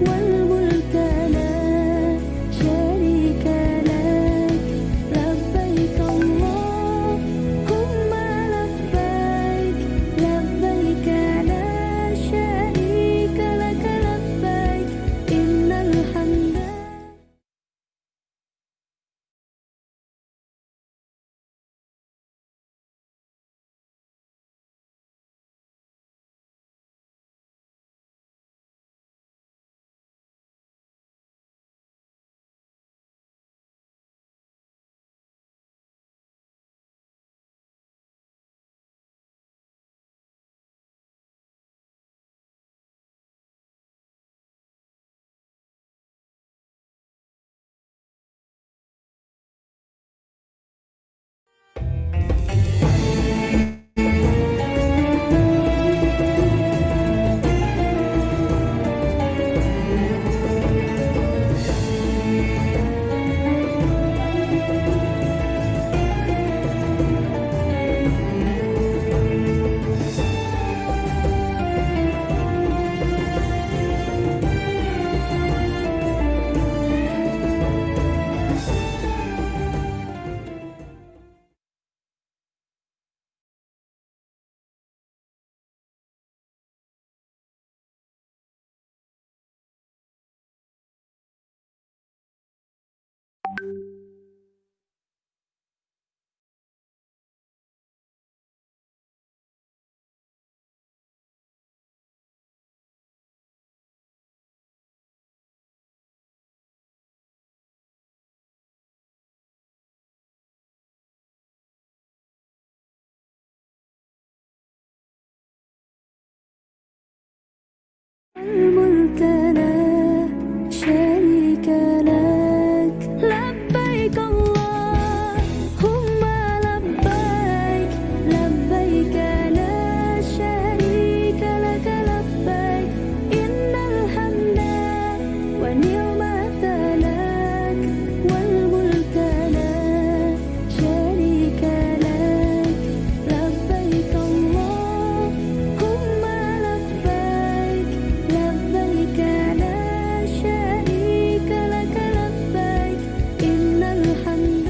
والملك لا شريك الملك لا شريك لك لبيك اللهم لبيك لبيك لا شريك لك لبيك إن الحمد والنعمة لك والملك لا شريك لك لبيك اللهم لبيك لبيك لا شريك لك لبيك إن الحمد.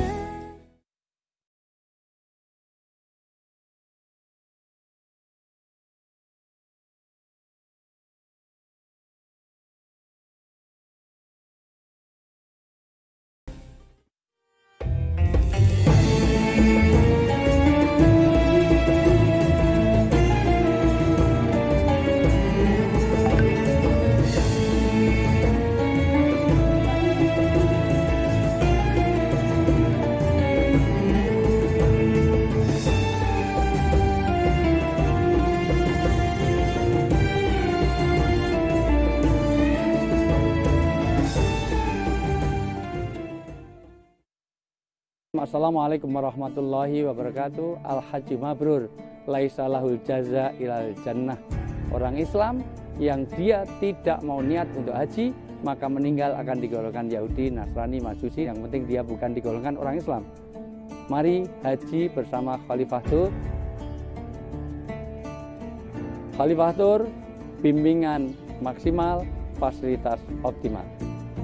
Assalamualaikum warahmatullahi wabarakatuh. Al-Haji Mabrur, laisa lahul jaza ilal jannah. Orang Islam yang dia tidak mau niat untuk haji, maka meninggal akan digolongkan Yahudi, Nasrani, Majusi. Yang penting dia bukan digolongkan orang Islam. Mari haji bersama Khalifah Tur. Khalifah Tur, bimbingan maksimal, fasilitas optimal.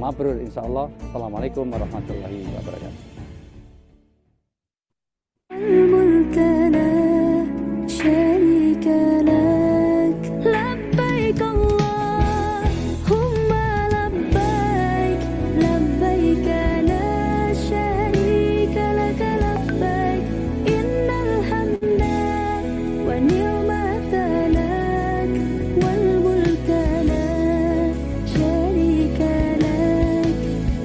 Mabrur insya Allah. Assalamualaikum warahmatullahi wabarakatuh. الملك لا شريك لك لبيك اللهم لبيك لبيك لا شريك لك لبيك إن الحمد والنعمة لك والملك لا شريك لك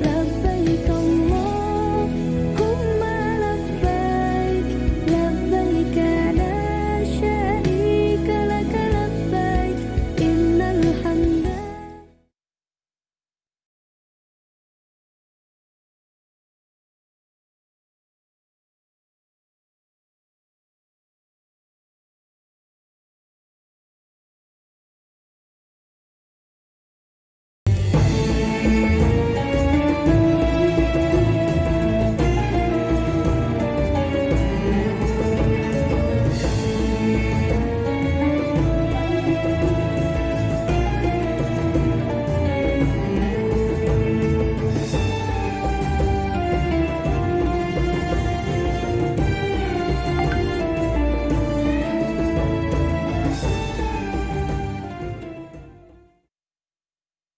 لبيك اللهم لبيك لبيك لا شريك لك لبيك إن الحمد.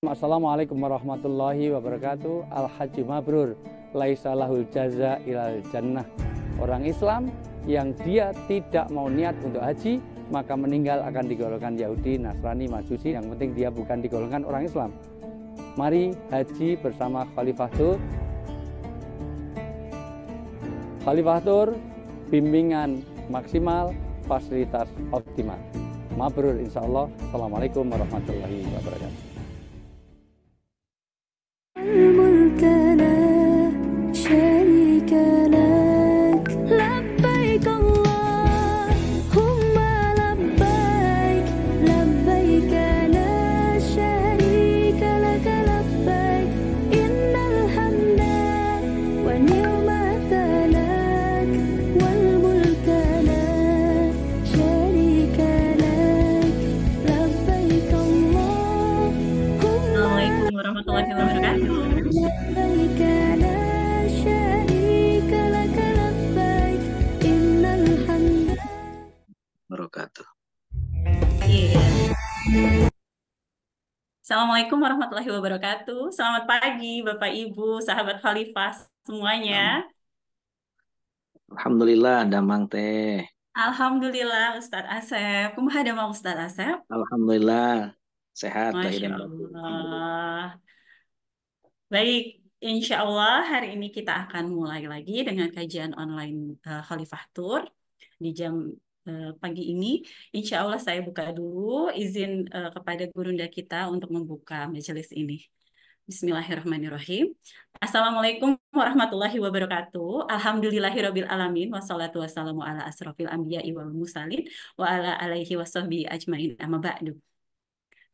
Assalamualaikum warahmatullahi wabarakatuh. Al-Haji Mabrur, laisa lahul jaza ilal jannah. Orang Islam yang dia tidak mau niat untuk haji, maka meninggal akan digolongkan Yahudi, Nasrani, Majusi. Yang penting dia bukan digolongkan orang Islam. Mari haji bersama Khalifah Tur. Khalifah Tur, bimbingan maksimal, fasilitas optimal. Mabrur insya Allah. Assalamualaikum warahmatullahi wabarakatuh. الملك لا شريك لك لبيك اللهم لبيك لبيك لا شريك لك لبيك إن الحمد والنعمة لك والملك لا شريك لك لبيك اللهم Assalamualaikum warahmatullahi wabarakatuh. لبيك لا شريك لك لبيك إن الحمد. Wabarakatuh. Iya. Assalamualaikum warahmatullahi wabarakatuh. Selamat pagi Bapak Ibu, sahabat Khalifah semuanya. Alhamdulillah, damang teh. Alhamdulillah Ustadz Asep. Kumaha ada mau Ustadz Asep? Alhamdulillah, sehat lahir Masya dan batin. Alhamdulillah. Allah. Baik, insya Allah hari ini kita akan mulai lagi dengan kajian online Khalifah Tour di jam pagi ini. Insya Allah saya buka dulu izin kepada gurunda kita untuk membuka majelis ini. Bismillahirrahmanirrahim. Assalamualaikum warahmatullahi wabarakatuh. Alhamdulillahirabbil alamin wassalatu wassalamu ala asrofil anbiya'i wal mursalin wa ala alaihi wasahbihi ajmain amma ba'du.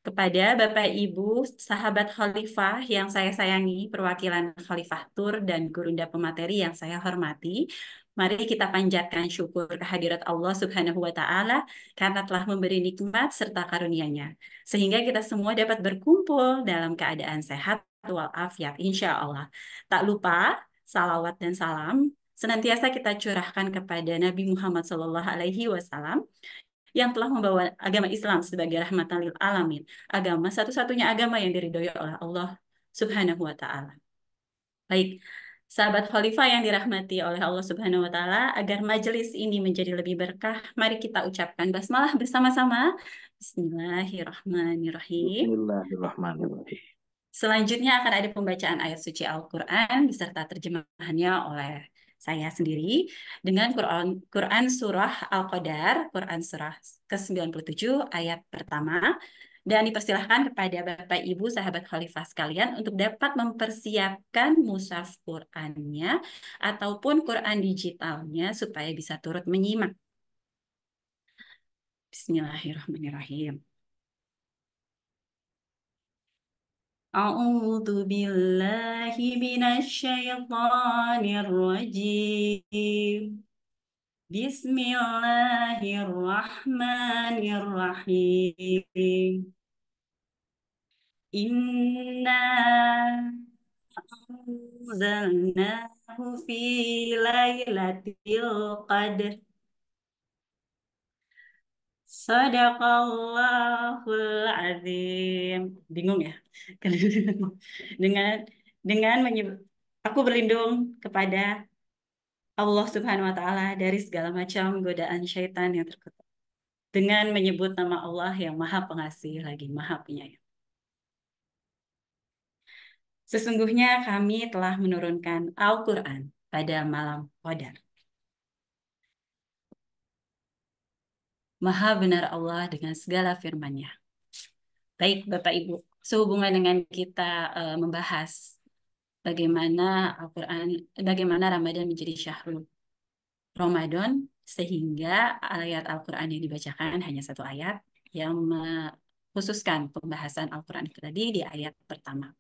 Kepada Bapak Ibu, sahabat Khalifah yang saya sayangi, perwakilan Khalifah Tur dan gurunda pemateri yang saya hormati, mari kita panjatkan syukur kehadirat Allah Subhanahu wa Ta'ala karena telah memberi nikmat serta karunia-Nya, sehingga kita semua dapat berkumpul dalam keadaan sehat walafiat, insya Allah. Tak lupa, salawat dan salam senantiasa kita curahkan kepada Nabi Muhammad SAW yang telah membawa agama Islam sebagai rahmatan lil alamin, agama satu-satunya agama yang diridhoi oleh Allah Subhanahu wa taala. Baik, sahabat khalifah yang dirahmati oleh Allah Subhanahu wa taala, agar majelis ini menjadi lebih berkah, mari kita ucapkan basmalah bersama-sama. Bismillahirrahmanirrahim. Bismillahirrahmanirrahim. Selanjutnya akan ada pembacaan ayat suci Al-Quran beserta terjemahannya oleh saya sendiri dengan Quran Surah Al-Qadar, Quran Surah ke-97 ayat pertama. Dan dipersilahkan kepada Bapak Ibu sahabat khalifah sekalian untuk dapat mempersiapkan mushaf Qurannya ataupun Quran digitalnya supaya bisa turut menyimak. Bismillahirrahmanirrahim. أعوذ بالله من الشيطان الرجيم بسم الله الرحمن الرحيم إنا أنزلناه في ليلة القدر Sadaqallahul azim. Bingung ya? Dengan menyebut aku berlindung kepada Allah Subhanahu wa taala dari segala macam godaan syaitan yang terkutuk. Dengan menyebut nama Allah yang Maha Pengasih lagi Maha Penyayang. Sesungguhnya kami telah menurunkan Al-Qur'an pada malam Qadar. Maha benar Allah dengan segala firman-Nya. Baik, Bapak Ibu, sehubungan dengan kita membahas bagaimana Ramadan menjadi syahrul Ramadan, sehingga ayat Al-Quran yang dibacakan hanya satu ayat yang mengkhususkan pembahasan Al-Quran itu tadi di ayat pertama.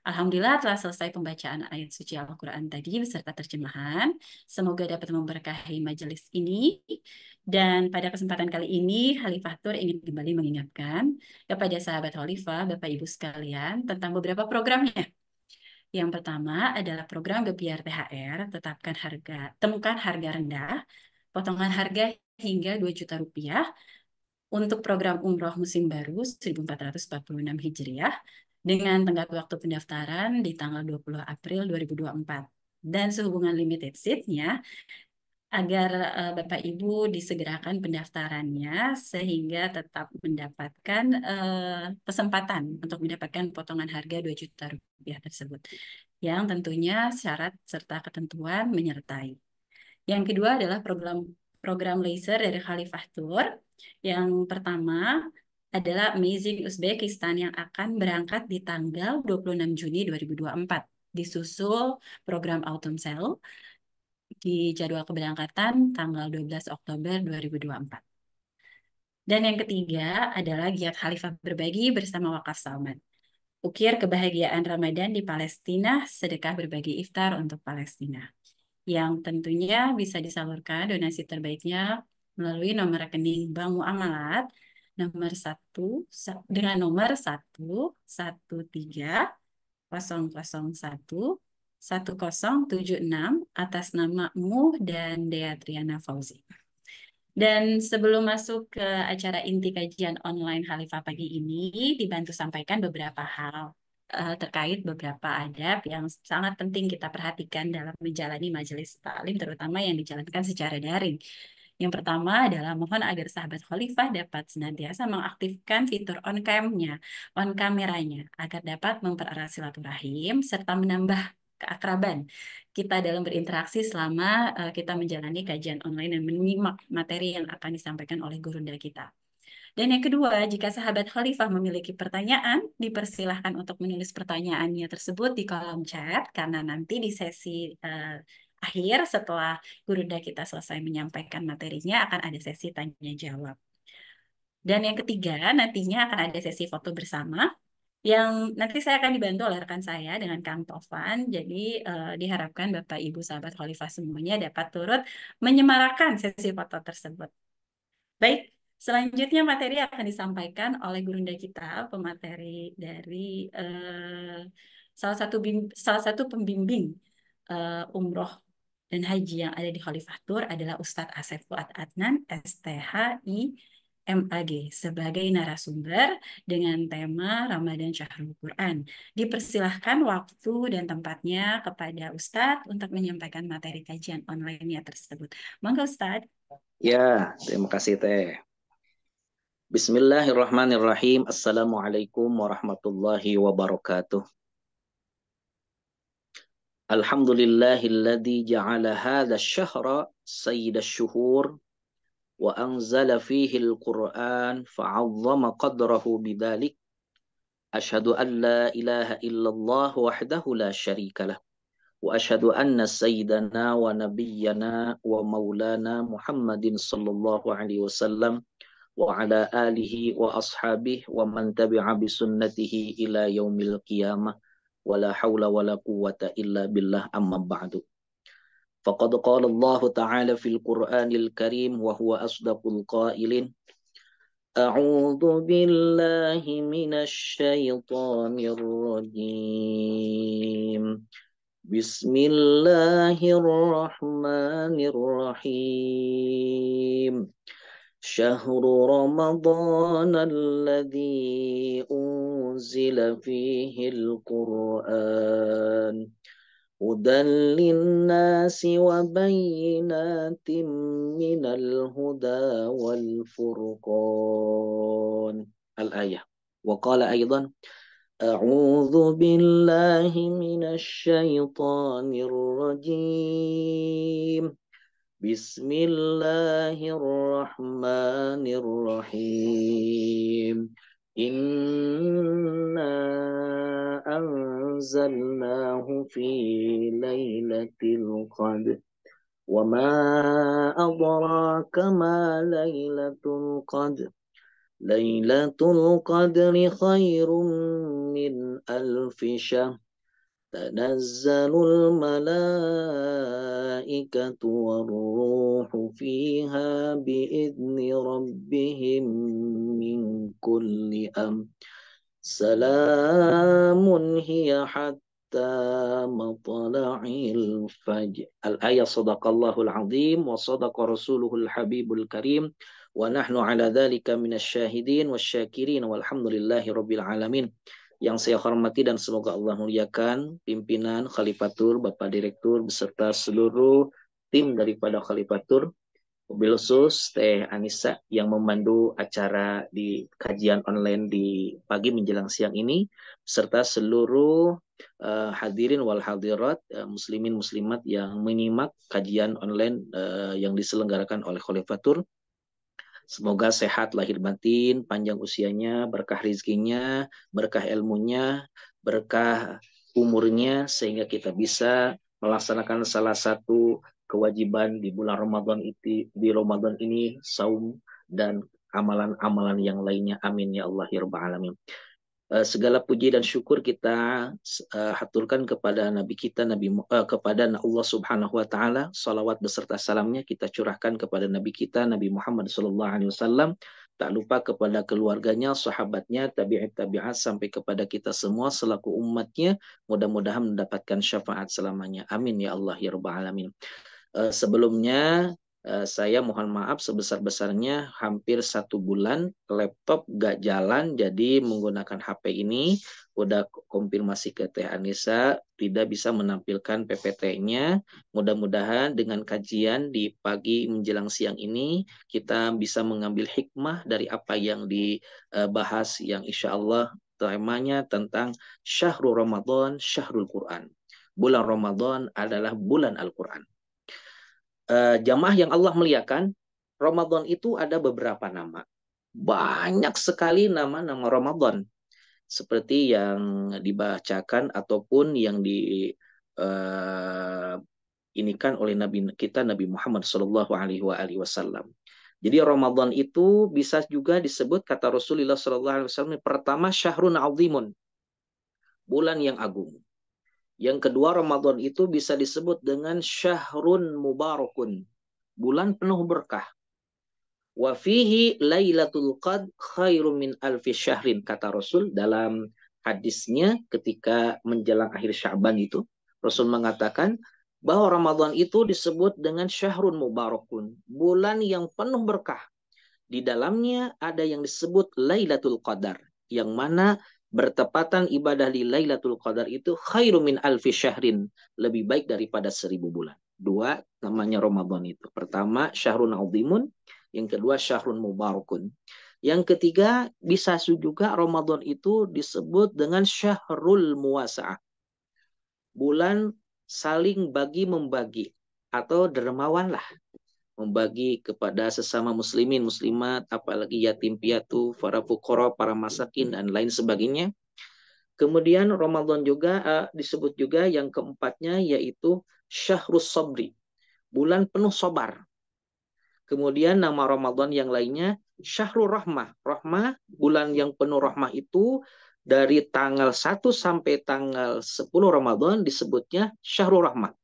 Alhamdulillah telah selesai pembacaan ayat suci Al-Quran tadi beserta terjemahan. Semoga dapat memberkahi majelis ini. Dan pada kesempatan kali ini, Khalifah Tur ingin kembali mengingatkan kepada sahabat Khalifah, Bapak Ibu sekalian, tentang beberapa programnya. Yang pertama adalah program Gebiar THR, temukan harga rendah, potongan harga hingga 2 juta rupiah untuk program Umroh Musim Baru 1446 Hijriah dengan tenggat waktu pendaftaran di tanggal 20 April 2024. Dan sehubungan limited seat-nya, agar Bapak Ibu disegerakan pendaftarannya sehingga tetap mendapatkan kesempatan untuk mendapatkan potongan harga 2 juta rupiah tersebut. Yang tentunya syarat serta ketentuan menyertai. Yang kedua adalah program laser dari Khalifah Tour. Yang pertama adalah Amazing Uzbekistan yang akan berangkat di tanggal 26 Juni 2024. Disusul program Autumn Sale di jadwal keberangkatan tanggal 12 Oktober 2024. Dan yang ketiga adalah giat Khalifah berbagi bersama Wakaf Salman. Ukir kebahagiaan Ramadan di Palestina, sedekah berbagi iftar untuk Palestina. Yang tentunya bisa disalurkan donasi terbaiknya melalui nomor rekening Bank Muamalat nomor 1 dengan nomor 11310011076 atas nama Mu dan Dea Triana Fauzi. Dan sebelum masuk ke acara inti kajian online Khalifah pagi ini, dibantu sampaikan beberapa hal. terkait beberapa adab yang sangat penting kita perhatikan dalam menjalani majelis taklim, terutama yang dijalankan secara daring. Yang pertama adalah mohon agar sahabat khalifah dapat senantiasa mengaktifkan fitur on cam-nya, on kameranya, agar dapat mempererat silaturahim serta menambah keakraban kita dalam berinteraksi selama kita menjalani kajian online dan menyimak materi yang akan disampaikan oleh gurunda kita. Dan yang kedua, jika sahabat khalifah memiliki pertanyaan, dipersilahkan untuk menulis pertanyaannya tersebut di kolom chat, karena nanti di sesi akhir setelah gurunda kita selesai menyampaikan materinya akan ada sesi tanya jawab. Dan yang ketiga, nantinya akan ada sesi foto bersama yang nanti saya akan dibantu oleh rekan saya dengan Kang Tovan. Jadi diharapkan Bapak Ibu sahabat khalifah semuanya dapat turut menyemarakan sesi foto tersebut. Baik, selanjutnya materi akan disampaikan oleh gurunda kita, pemateri dari salah satu pembimbing umroh dan haji yang ada di Khalifah Tour adalah Ustadz Asep Fuad Adnan, STHI MAG, sebagai narasumber dengan tema Ramadan Syahrul Quran. Dipersilahkan waktu dan tempatnya kepada Ustadz untuk menyampaikan materi kajian online-nya tersebut. Monggo Ustadz. Ya, terima kasih Teh. Bismillahirrahmanirrahim. Assalamualaikum warahmatullahi wabarakatuh. Alhamdulillahilladzi ja'ala hadha ash-shahra sayyida ash-shuhur wa anzala fihi al-Qur'an fa'azzama qadrahu bidzalik. Asyhadu an la ilaha illallah wahdahu la syarika lah. Wa asyhadu anna sayyidana wa nabiyyana wa maulana Muhammadin sallallahu alaihi wasallam wa ala alihi wa ashabihi wa man tabi'a bi sunnatihi ila yaumil qiyamah wa la hawla wa la quwwata illa billah amma ba'du. Faqad qala Allah ta'ala fil Qur'anil Karim wa huwa asdaqul qailin. A'udzu billahi minasy syaithanir rajim. Bismillahirrahmanirrahim. Syahru Ramadan alladzi unzila fihi al-Qur'an hudan linnasi wa bayyinatin minal huda wal furqan. Al-ayah. Wa qala aidan A'udzu billahi minasy syaithanir rajim. Bismillahirrahmanirrahim. Inna anzalnahu fi lailatul qadr. Wa ma adraka ma lailatul qadr. Lailatul qadri khairum min alfi syahr. Tanazzalul malaikatu warruhu fiha biidzni rabbihim min kulli Salamun hiya hatta matla'il fajr. Al-ayah sadaqallahul azim wa sadaqa rasuluhul habibul karim wa nahnu ala dhalika minasyahidin wasyakirin walhamdulillahi rabbil alamin. Yang saya hormati dan semoga Allah muliakan pimpinan Khalifatur, Bapak Direktur beserta seluruh tim daripada Khalifatur, mobil khusus Teh Anissa yang memandu acara di kajian online di pagi menjelang siang ini, serta seluruh hadirin wal hadirat, muslimin muslimat yang menyimak kajian online yang diselenggarakan oleh Khalifatur. Semoga sehat lahir batin, panjang usianya, berkah rezekinya, berkah ilmunya, berkah umurnya, sehingga kita bisa melaksanakan salah satu kewajiban di bulan Ramadan ini, saum dan amalan-amalan yang lainnya. Amin ya Allah ya Rabbal alamin. Segala puji dan syukur kita haturkan kepada Nabi kita, kepada Allah Subhanahu Wa Taala. Salawat beserta salamnya kita curahkan kepada Nabi kita, Nabi Muhammad Sallallahu Alaihi Wasallam. Tak lupa kepada keluarganya, sahabatnya, tabi'at sampai kepada kita semua selaku umatnya. Mudah-mudahan mendapatkan syafaat selamanya. Amin ya Allah ya Rabbal alamin. Sebelumnya Saya mohon maaf sebesar-besarnya, hampir 1 bulan laptop gak jalan, jadi menggunakan HP ini. Udah konfirmasi ke Teh Anissa, tidak bisa menampilkan PPT-nya. Mudah-mudahan dengan kajian di pagi menjelang siang ini, kita bisa mengambil hikmah dari apa yang dibahas, yang insya Allah temanya tentang Syahrul Ramadan, Syahrul Quran. Bulan Ramadan adalah bulan Al-Quran. Jamaah yang Allah muliakan, Ramadan itu ada beberapa nama. Banyak sekali nama-nama Ramadan. Seperti yang dibacakan ataupun yang inikan oleh Nabi kita, Nabi Muhammad SAW. Jadi Ramadan itu bisa juga disebut, kata Rasulullah SAW, pertama Syahrun Azimun, bulan yang agung. Yang kedua, Ramadan itu bisa disebut dengan Syahrun Mubarakun, bulan penuh berkah. Wa fihi lailatul qadr khairum min alfi syahrin, kata Rasul dalam hadisnya ketika menjelang akhir Sya'ban itu. Rasul mengatakan bahwa Ramadan itu disebut dengan Syahrun Mubarakun, bulan yang penuh berkah. Di dalamnya ada yang disebut Lailatul Qadar, yang mana bertepatan ibadah di Lailatul Qadar itu khairum min alfi syahrin, lebih baik daripada 1000 bulan. Dua namanya Ramadan itu. Pertama Syahrun Azimun, yang kedua Syahrun Mubarakun. Yang ketiga bisa juga Ramadan itu disebut dengan Syahrul Muwasa'ah, bulan saling bagi-membagi atau dermawan lah, membagi kepada sesama muslimin, muslimat, apalagi yatim piatu, para fuqara, para masakin, dan lain sebagainya. Kemudian Ramadan juga disebut juga yang keempatnya, yaitu Syahrus Sabri, bulan penuh sabar. Kemudian nama Ramadan yang lainnya Syahrul Rahmah. Rahmah, bulan yang penuh rahmah itu dari tanggal 1 sampai tanggal 10 Ramadan disebutnya Syahrul Rahmah.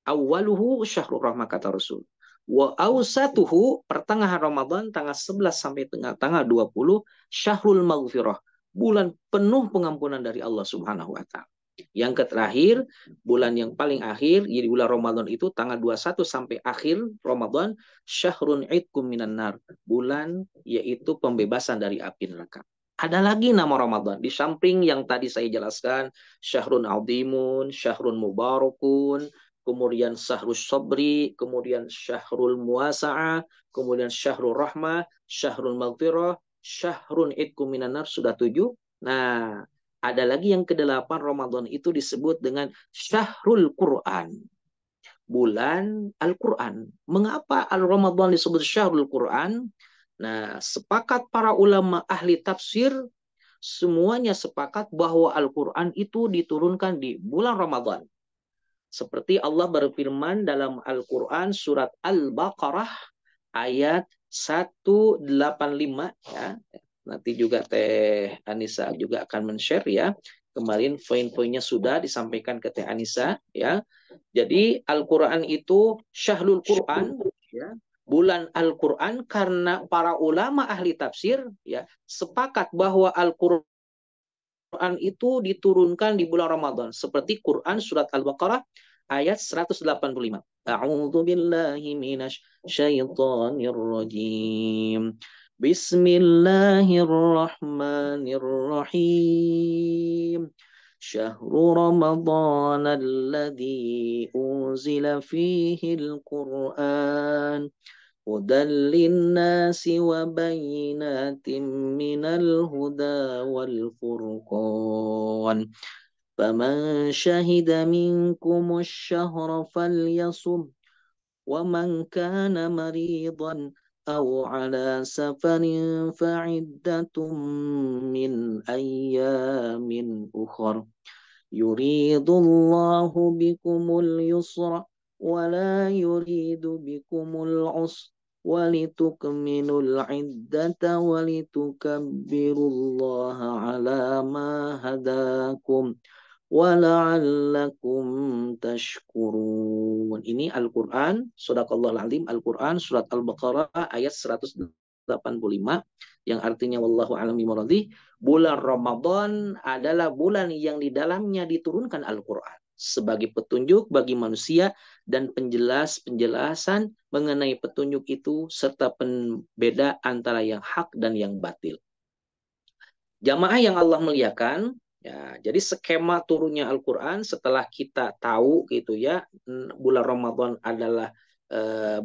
Awaluhu Syahrul Rahmah, kata Rasul. Wa awsatuhu, pertengahan Ramadan tanggal 11 sampai tanggal 20 Syahrul Maghfirah, bulan penuh pengampunan dari Allah Subhanahu wa taala. Yang terakhir, bulan yang paling akhir, jadi bulan Ramadan itu tanggal 21 sampai akhir Ramadan, Syahrun Idkum minan nar, bulan yaitu pembebasan dari api neraka. Ada lagi nama Ramadan di samping yang tadi saya jelaskan, Syahrun Azimun, Syahrun Mubarakun, kemudian Syahrul Sabri, kemudian Syahrul Muwasa'ah, kemudian Syahrul Rahmah, Syahrul Maghfirah, Syahrun Idkum minan nar, sudah 7. Nah, ada lagi yang ke-8, Ramadan itu disebut dengan Syahrul Quran, bulan Al-Quran. Mengapa Ramadan disebut Syahrul Quran? Nah, sepakat para ulama ahli tafsir, semuanya sepakat bahwa Al-Quran itu diturunkan di bulan Ramadan. Seperti Allah berfirman dalam Al-Quran surat Al-Baqarah ayat 185, ya. Nanti juga Teh Anissa juga akan men-share, ya. Kemarin poin-poinnya sudah disampaikan ke Teh Anissa, ya. Jadi Al-Quran itu Syahrul Quran, ya, bulan Al-Quran, karena para ulama ahli tafsir, ya, sepakat bahwa Al-Quran itu diturunkan di bulan Ramadan. Seperti Quran surat Al-Baqarah ayat 185. A'udzu billahi minasy syaithanir rajim. Bismillahirrahmanirrahim. Syahru Ramadan alladzi unzila fihi al-Qur'an hudan linnasi wa bayyinatin minal huda wal furqan. Faman syahida minkum asy-syahra falyasum wa man kana maridan aw ala safarin fa'iddatum min ayyamin ukhra. Yuridullahu bikumul yusra wa la yuridu bikumul usra walitukminul iddata walitukabbirullaha ala ma hadakum wala'allakum tashkurun. Ini Al-Quran, Sadaqallahul Azim, Al-Quran, Surat Al-Baqarah, ayat 185, yang artinya wallahu a'lam bishawab, bulan Ramadan adalah bulan yang di dalamnya diturunkan Al-Quran. sebagai petunjuk bagi manusia dan penjelasan mengenai petunjuk itu serta pembeda antara yang hak dan yang batil. Jamaah yang Allah muliakan, ya, jadi skema turunnya Al-Quran setelah kita tahu gitu ya, bulan Ramadan adalah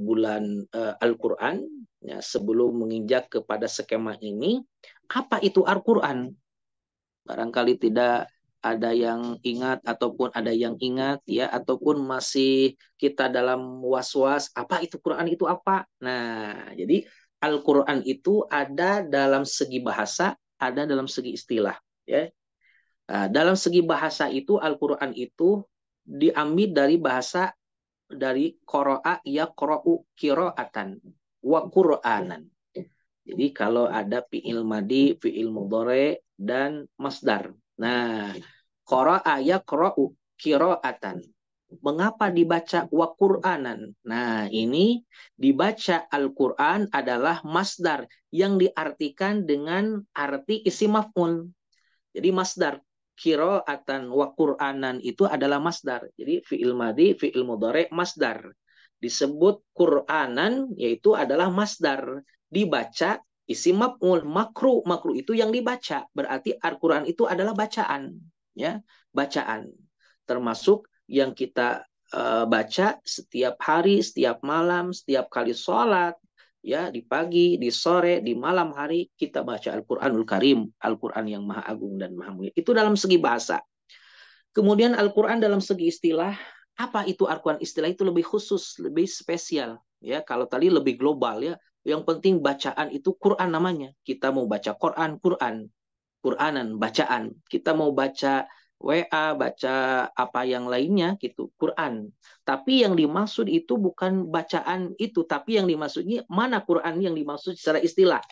bulan Al-Quran, ya, sebelum menginjak kepada skema ini, apa itu Al-Quran? Barangkali tidak ada yang ingat ataupun ada yang ingat ya, ataupun masih kita dalam was-was apa itu Quran itu apa. Nah, jadi Al-Quran itu ada dalam segi bahasa, ada dalam segi istilah ya. Nah, dalam segi bahasa itu Al-Quran itu diambil dari bahasa dari qira'a yaqra'u qira'atan wa qur'anan. Jadi kalau ada fi'il madi, fi'il mudhari dan masdar. Nah, qara'a yaqra'u qira'atan. Mengapa dibaca wa Qur'anan? Nah, ini dibaca Al-Qur'an adalah masdar yang diartikan dengan arti isim maf'ul. Jadi masdar qira'atan wa Qur'anan itu adalah masdar. Jadi fi'il madi, fi'il mudhari, masdar. Disebut Qur'anan yaitu adalah masdar. Dibaca isim maf'ul, makru itu yang dibaca, berarti Al-Qur'an itu adalah bacaan ya, bacaan termasuk yang kita baca setiap hari, setiap malam, setiap kali sholat ya, di pagi, di sore, di malam hari kita baca Al-Qur'anul Karim, Al-Qur'an yang maha agung dan maha mulia. Itu dalam segi bahasa. Kemudian Al-Qur'an dalam segi istilah, apa itu Al-Qur'an? Istilah itu lebih khusus, lebih spesial ya. Kalau tadi lebih global ya, yang penting bacaan itu Quran namanya. Kita mau baca Quran, Qur'anan, bacaan. Kita mau baca WA, baca apa yang lainnya gitu, Quran. Tapi yang dimaksud itu bukan bacaan itu, tapi yang dimaksudnya mana Quran yang dimaksud secara istilah,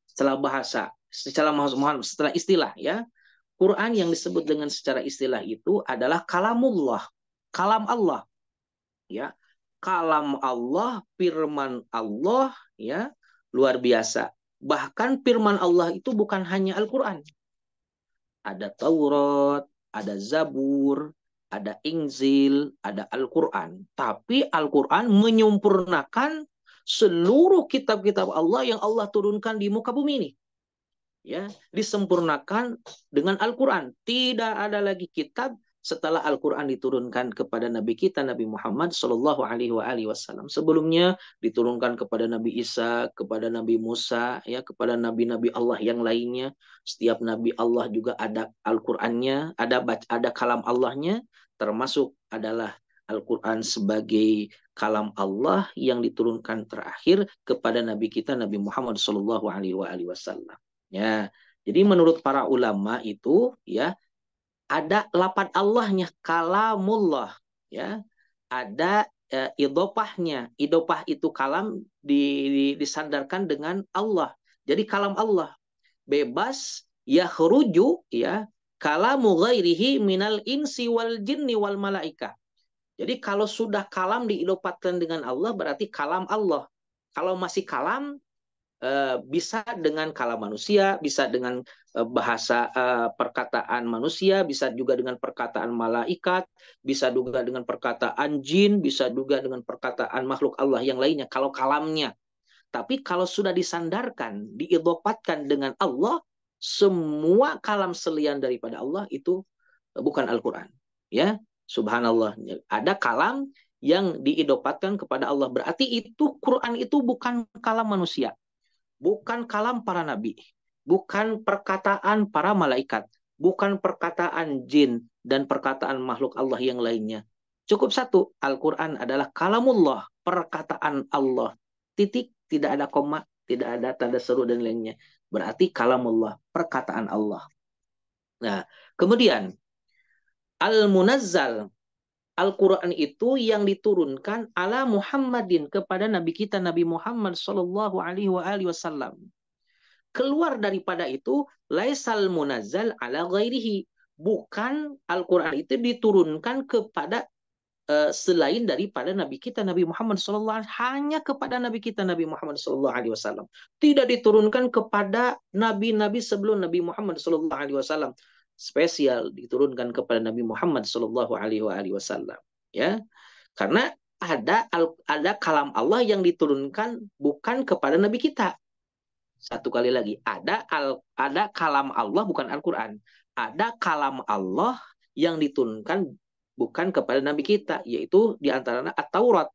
secara bahasa, secara istilah ya. Quran yang disebut dengan secara istilah itu adalah kalamullah, kalam Allah ya. Kalam Allah, firman Allah ya, luar biasa. Bahkan firman Allah itu bukan hanya Al-Qur'an. Ada Taurat, ada Zabur, ada Injil, ada Al-Qur'an. Tapi Al-Qur'an menyempurnakan seluruh kitab-kitab Allah yang Allah turunkan di muka bumi ini. Ya, disempurnakan dengan Al-Qur'an. Tidak ada lagi kitab setelah Al-Quran diturunkan kepada Nabi kita, Nabi Muhammad Sallallahu Alaihi Wasallam. Sebelumnya diturunkan kepada Nabi Isa, kepada Nabi Musa, ya, kepada nabi-nabi Allah yang lainnya. Setiap nabi Allah juga ada Al-Qurannya, ada kalam Allahnya, termasuk adalah Al-Quran sebagai kalam Allah yang diturunkan terakhir kepada Nabi kita, Nabi Muhammad Sallallahu Alaihi Wasallam. Ya, jadi menurut para ulama itu, ya, ada lafaz Allahnya, kalamullah ya, ada idopahnya. Idopah itu kalam disandarkan dengan Allah, jadi kalam Allah bebas yakhruju ya, kalamu ghairihi minal insi wal jinni wal malaika. Jadi kalau sudah kalam diidopatkan dengan Allah berarti kalam Allah. Kalau masih kalam bisa dengan kalam manusia, bisa dengan bahasa perkataan manusia, bisa juga dengan perkataan malaikat, bisa juga dengan perkataan jin, bisa juga dengan perkataan makhluk Allah yang lainnya kalau kalamnya. Tapi kalau sudah disandarkan, diidopatkan dengan Allah, semua kalam selain daripada Allah itu bukan Al-Quran. Ya, subhanallah. Ada kalam yang diidopatkan kepada Allah. Berarti itu Quran itu bukan kalam manusia. Bukan kalam para nabi, bukan perkataan para malaikat, bukan perkataan jin dan perkataan makhluk Allah yang lainnya. Cukup satu, Al-Quran adalah kalamullah, perkataan Allah. Titik, tidak ada koma, tidak ada tanda seru dan lainnya. Berarti kalamullah, perkataan Allah. Nah, kemudian Al-Munazzal, Al-Quran itu yang diturunkan ala Muhammadin kepada Nabi kita Nabi Muhammad Sallallahu Alaihi Wasallam. Keluar daripada itu, laisal munazzal ala ghairihi. Bukan Al-Quran itu diturunkan kepada selain daripada Nabi kita Nabi Muhammad Sallallahu Alaihi Wasallam, hanya kepada Nabi kita Nabi Muhammad Sallallahu Alaihi Wasallam. Tidak diturunkan kepada nabi-nabi sebelum Nabi Muhammad Sallallahu Alaihi Wasallam. spesial diturunkan kepada Nabi Muhammad Shallallahu Alaihi Wasallam. Ya, karena ada kalam Allah yang diturunkan bukan kepada Nabi kita. Satu kali lagi, ada kalam Allah bukan Al-Quran. Ada kalam Allah yang diturunkan bukan kepada Nabi kita, yaitu diantaranya At-Taurat,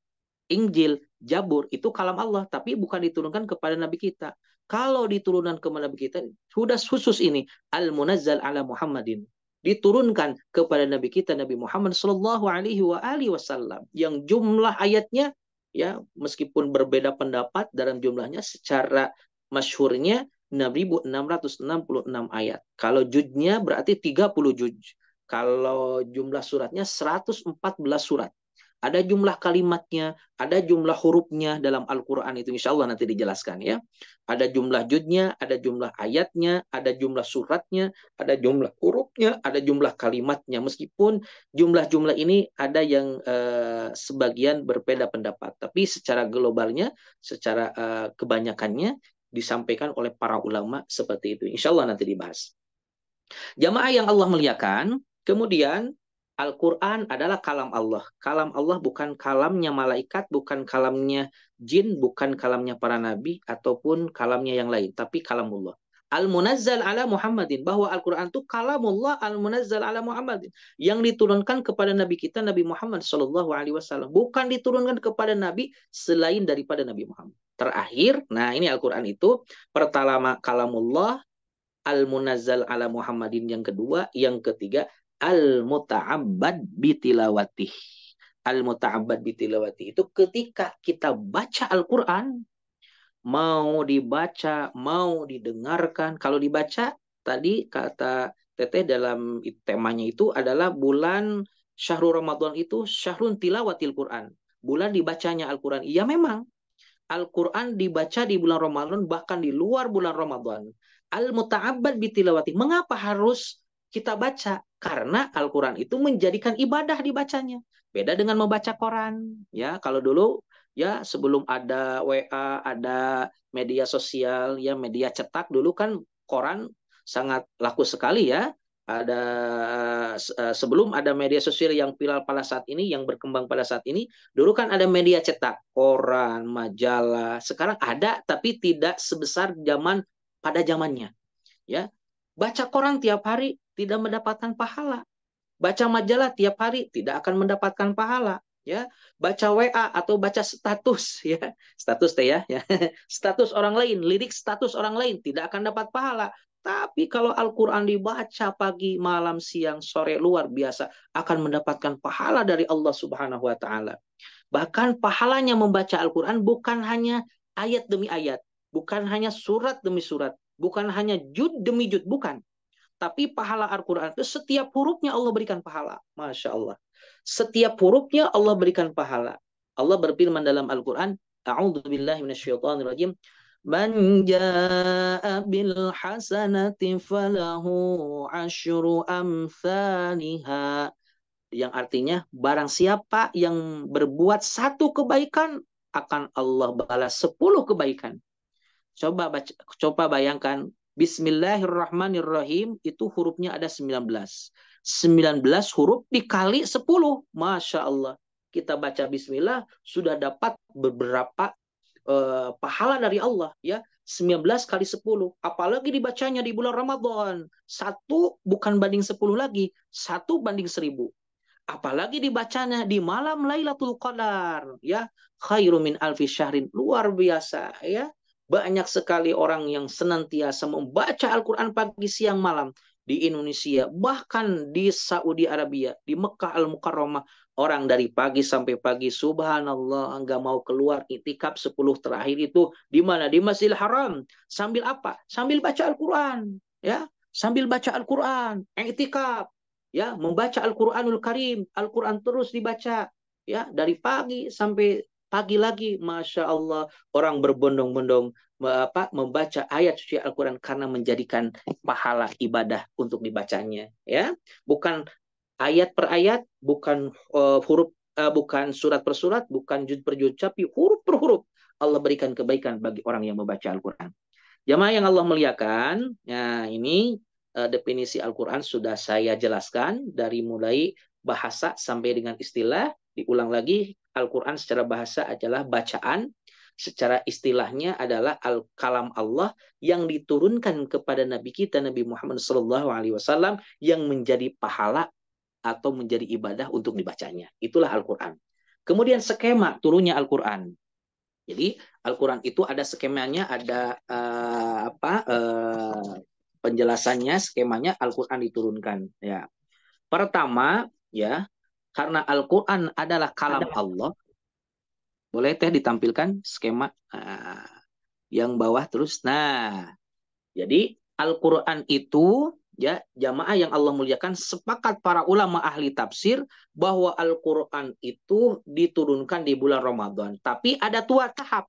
Injil, Jabur, itu kalam Allah, tapi bukan diturunkan kepada Nabi kita. Kalau diturunkan kepada Nabi kita, sudah khusus ini, Al-Munazzal ala Muhammadin. Diturunkan kepada Nabi kita, Nabi Muhammad Sallallahu Alaihi Wasallam, yang jumlah ayatnya, ya meskipun berbeda pendapat dalam jumlahnya, secara masyhurnya 6.666 ayat. Kalau juznya berarti 30 juz. Kalau jumlah suratnya 114 surat. Ada jumlah kalimatnya, ada jumlah hurufnya dalam Al-Quran itu, insya Allah nanti dijelaskan ya. Ada jumlah juznya, ada jumlah ayatnya, ada jumlah suratnya, ada jumlah hurufnya, ada jumlah kalimatnya. Meskipun jumlah-jumlah ini ada yang sebagian berbeda pendapat, tapi secara globalnya, secara kebanyakannya disampaikan oleh para ulama seperti itu. Insya Allah nanti dibahas. Jamaah yang Allah muliakan, kemudian Al-Quran adalah kalam Allah. Kalam Allah bukan kalamnya malaikat, bukan kalamnya jin, bukan kalamnya para nabi, ataupun kalamnya yang lain, tapi kalamullah. Al-Munazzal ala Muhammadin, bahwa Al-Quran itu kalamullah Al-Munazzal ala Muhammadin, yang diturunkan kepada Nabi kita, Nabi Muhammad SAW. Bukan diturunkan kepada Nabi selain daripada Nabi Muhammad. Terakhir, nah ini Al-Quran itu, pertama kalamullah, Al-Munazzal ala Muhammadin yang kedua, yang ketiga, Al-Muta'abbad bitilawatih. Al-Muta'abbad bitilawatih itu ketika kita baca Al-Quran, mau dibaca, mau didengarkan. Kalau dibaca, tadi kata Teteh dalam temanya itu adalah bulan Syahrul Ramadan itu Syahrun Tilawatil Quran. Bulan dibacanya Al-Quran. Iya memang. Al-Quran dibaca di bulan Ramadan, bahkan di luar bulan Ramadan. Al-Muta'abbad bitilawatih. Mengapa harus kita baca? Karena Al-Quran itu menjadikan ibadah dibacanya. Beda dengan membaca koran. Ya, kalau dulu ya sebelum ada WA, ada media sosial, ya media cetak, dulu kan koran sangat laku sekali ya. Ada sebelum ada media sosial yang viral pada saat ini, yang berkembang pada saat ini, dulu kan ada media cetak, koran, majalah. Sekarang ada tapi tidak sebesar pada zamannya. Ya, baca koran tiap hari tidak mendapatkan pahala. Baca majalah tiap hari tidak akan mendapatkan pahala. Ya, baca WA atau baca status, ya status teh ya, status orang lain, lirik status orang lain tidak akan dapat pahala. Tapi kalau Al-Quran dibaca pagi, malam, siang, sore, luar biasa akan mendapatkan pahala dari Allah Subhanahu Wa Taala. Bahkan pahalanya membaca Al-Quran bukan hanya ayat demi ayat, bukan hanya surat demi surat, bukan hanya juz demi juz, bukan. Tapi pahala Al-Quran itu setiap hurufnya Allah berikan pahala. Masya Allah. Setiap hurufnya Allah berikan pahala. Allah berfirman dalam Al-Quran, A'udzubillahi minasyaitonirrajim, Man jaa bil hasanati falahu asyru amthaliha. Yang artinya, barang siapa yang berbuat satu kebaikan, akan Allah balas 10 kebaikan. Coba bayangkan, Bismillahirrahmanirrahim itu hurufnya ada 19. 19 huruf dikali 10. Masya Allah. Kita baca Bismillah sudah dapat beberapa pahala dari Allah. Ya, 19 kali 10. Apalagi dibacanya di bulan Ramadan. 1 bukan banding 10 lagi. 1 banding 1000. Apalagi dibacanya di malam Lailatul Qadar. Ya, khairu min alfi syahrin. Luar biasa. Ya. Banyak sekali orang yang senantiasa membaca Al-Quran pagi, siang, malam. Di Indonesia, bahkan di Saudi Arabia, di Mekah Al-Mukarramah, orang dari pagi sampai pagi, subhanallah, nggak mau keluar iktikaf 10 terakhir itu di mana? Di Masjidil Haram. Sambil apa? Sambil baca Al-Quran, ya, sambil baca Al-Quran, iktikaf, ya, membaca Al-Quranul Karim, Al-Quran terus dibaca, ya, dari pagi sampai pagi lagi. Masya Allah, orang berbondong-bondong membaca ayat suci Al-Quran karena menjadikan pahala ibadah untuk dibacanya. Ya, bukan ayat per ayat, bukan huruf, bukan surat per surat, bukan juz per juz, tapi huruf per huruf Allah berikan kebaikan bagi orang yang membaca Al-Quran. Jamaah yang Allah muliakan, ya ini definisi Al-Quran sudah saya jelaskan dari mulai bahasa sampai dengan istilah. Diulang lagi, Al-Quran secara bahasa adalah bacaan, secara istilahnya adalah al-kalam Allah yang diturunkan kepada Nabi kita Nabi Muhammad SAW yang menjadi pahala atau menjadi ibadah untuk dibacanya. Itulah Al-Quran. Kemudian skema turunnya Al-Quran. Jadi Al-Quran itu ada skemanya, ada penjelasannya, skemanya Al-Quran diturunkan. Ya. Pertama, ya, karena Al-Quran adalah kalam Allah. Boleh teh ditampilkan skema yang bawah terus. Nah, jadi Al-Quran itu, ya, jamaah yang Allah muliakan, sepakat para ulama ahli tafsir bahwa Al-Quran itu diturunkan di bulan Ramadan. Tapi ada dua tahap.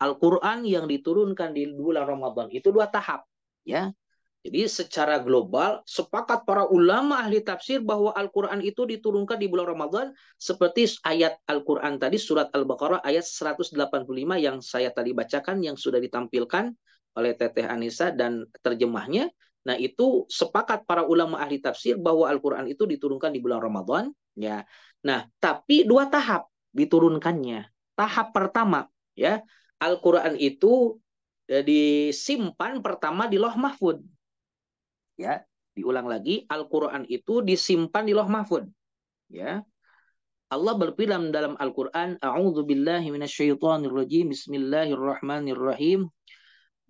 Al-Quran yang diturunkan di bulan Ramadan itu dua tahap. Ya. Jadi secara global sepakat para ulama ahli tafsir bahwa Al-Quran itu diturunkan di bulan Ramadan seperti ayat Al-Quran tadi surat Al-Baqarah ayat 185 yang saya tadi bacakan yang sudah ditampilkan oleh Teteh Anissa dan terjemahnya. Nah itu sepakat para ulama ahli tafsir bahwa Al-Quran itu diturunkan di bulan Ramadan. Ya. Nah tapi dua tahap diturunkannya. Tahap pertama, ya, Al-Quran itu disimpan pertama di Lauh Mahfud. Ya, diulang lagi, Al-Quran itu disimpan di Lauh Mahfud. Ya. Allah berfirman dalam Al-Quran, A'udzubillahi minasyaitonirrajim, Bismillahirrahmanirrahim.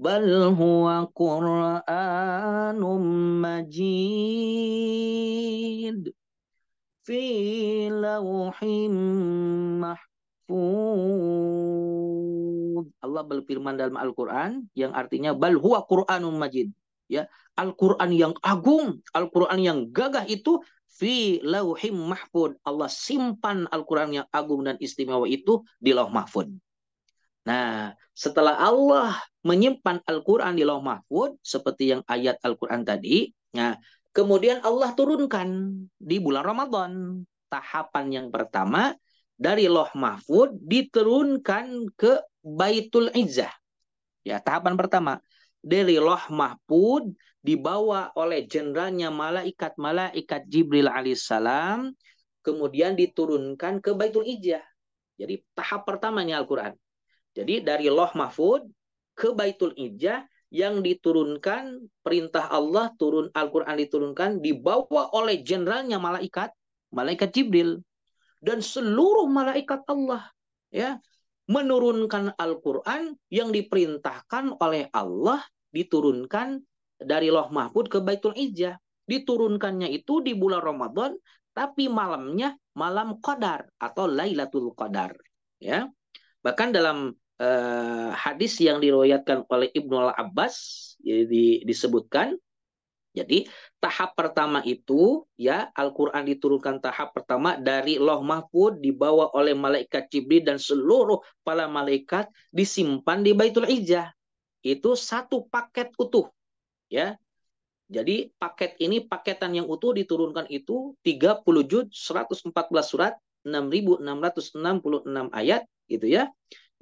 Bal huwa Qur'anum Majid fi lauhim mahfuz. Allah berfirman dalam Al-Quran yang artinya bal huwa Qur'anum Majid. Ya, Al-Quran yang agung, Al-Quran yang gagah itu fi lauhim mahfud. Allah simpan Al-Quran yang agung dan istimewa itu di Lauh Mahfud. Nah, setelah Allah menyimpan Al-Quran di Lauh Mahfud seperti yang ayat Al-Quran tadi, nah, kemudian Allah turunkan di bulan Ramadan. Tahapan yang pertama dari Lauh Mahfud diturunkan ke Baitul Izzah. Ya, tahapan pertama dari Lauh Mahfud dibawa oleh jenderalnya malaikat Jibril alaihissalam, kemudian diturunkan ke Baitul Izzah. Jadi tahap pertamanya Al-Quran. Jadi dari Lauh Mahfud ke Baitul Izzah yang diturunkan, perintah Allah turun Al-Quran diturunkan dibawa oleh jenderalnya malaikat Jibril dan seluruh malaikat Allah, ya, menurunkan Al-Quran yang diperintahkan oleh Allah diturunkan dari Lauh Mahfud ke Baitul Izzah. Diturunkannya itu di bulan Ramadan, tapi malamnya malam Qadar atau Lailatul Qadar. Ya, bahkan dalam hadis yang diriwayatkan oleh Ibnu Al-Abbas disebutkan. Jadi tahap pertama itu, ya, Al-Quran diturunkan tahap pertama dari Lauh Mahfud dibawa oleh malaikat Jibril dan seluruh para malaikat disimpan di Baitul Izzah. Itu satu paket utuh, ya. Jadi paketan yang utuh diturunkan itu 30 juz, 114 surat, 6.666 ayat gitu, ya.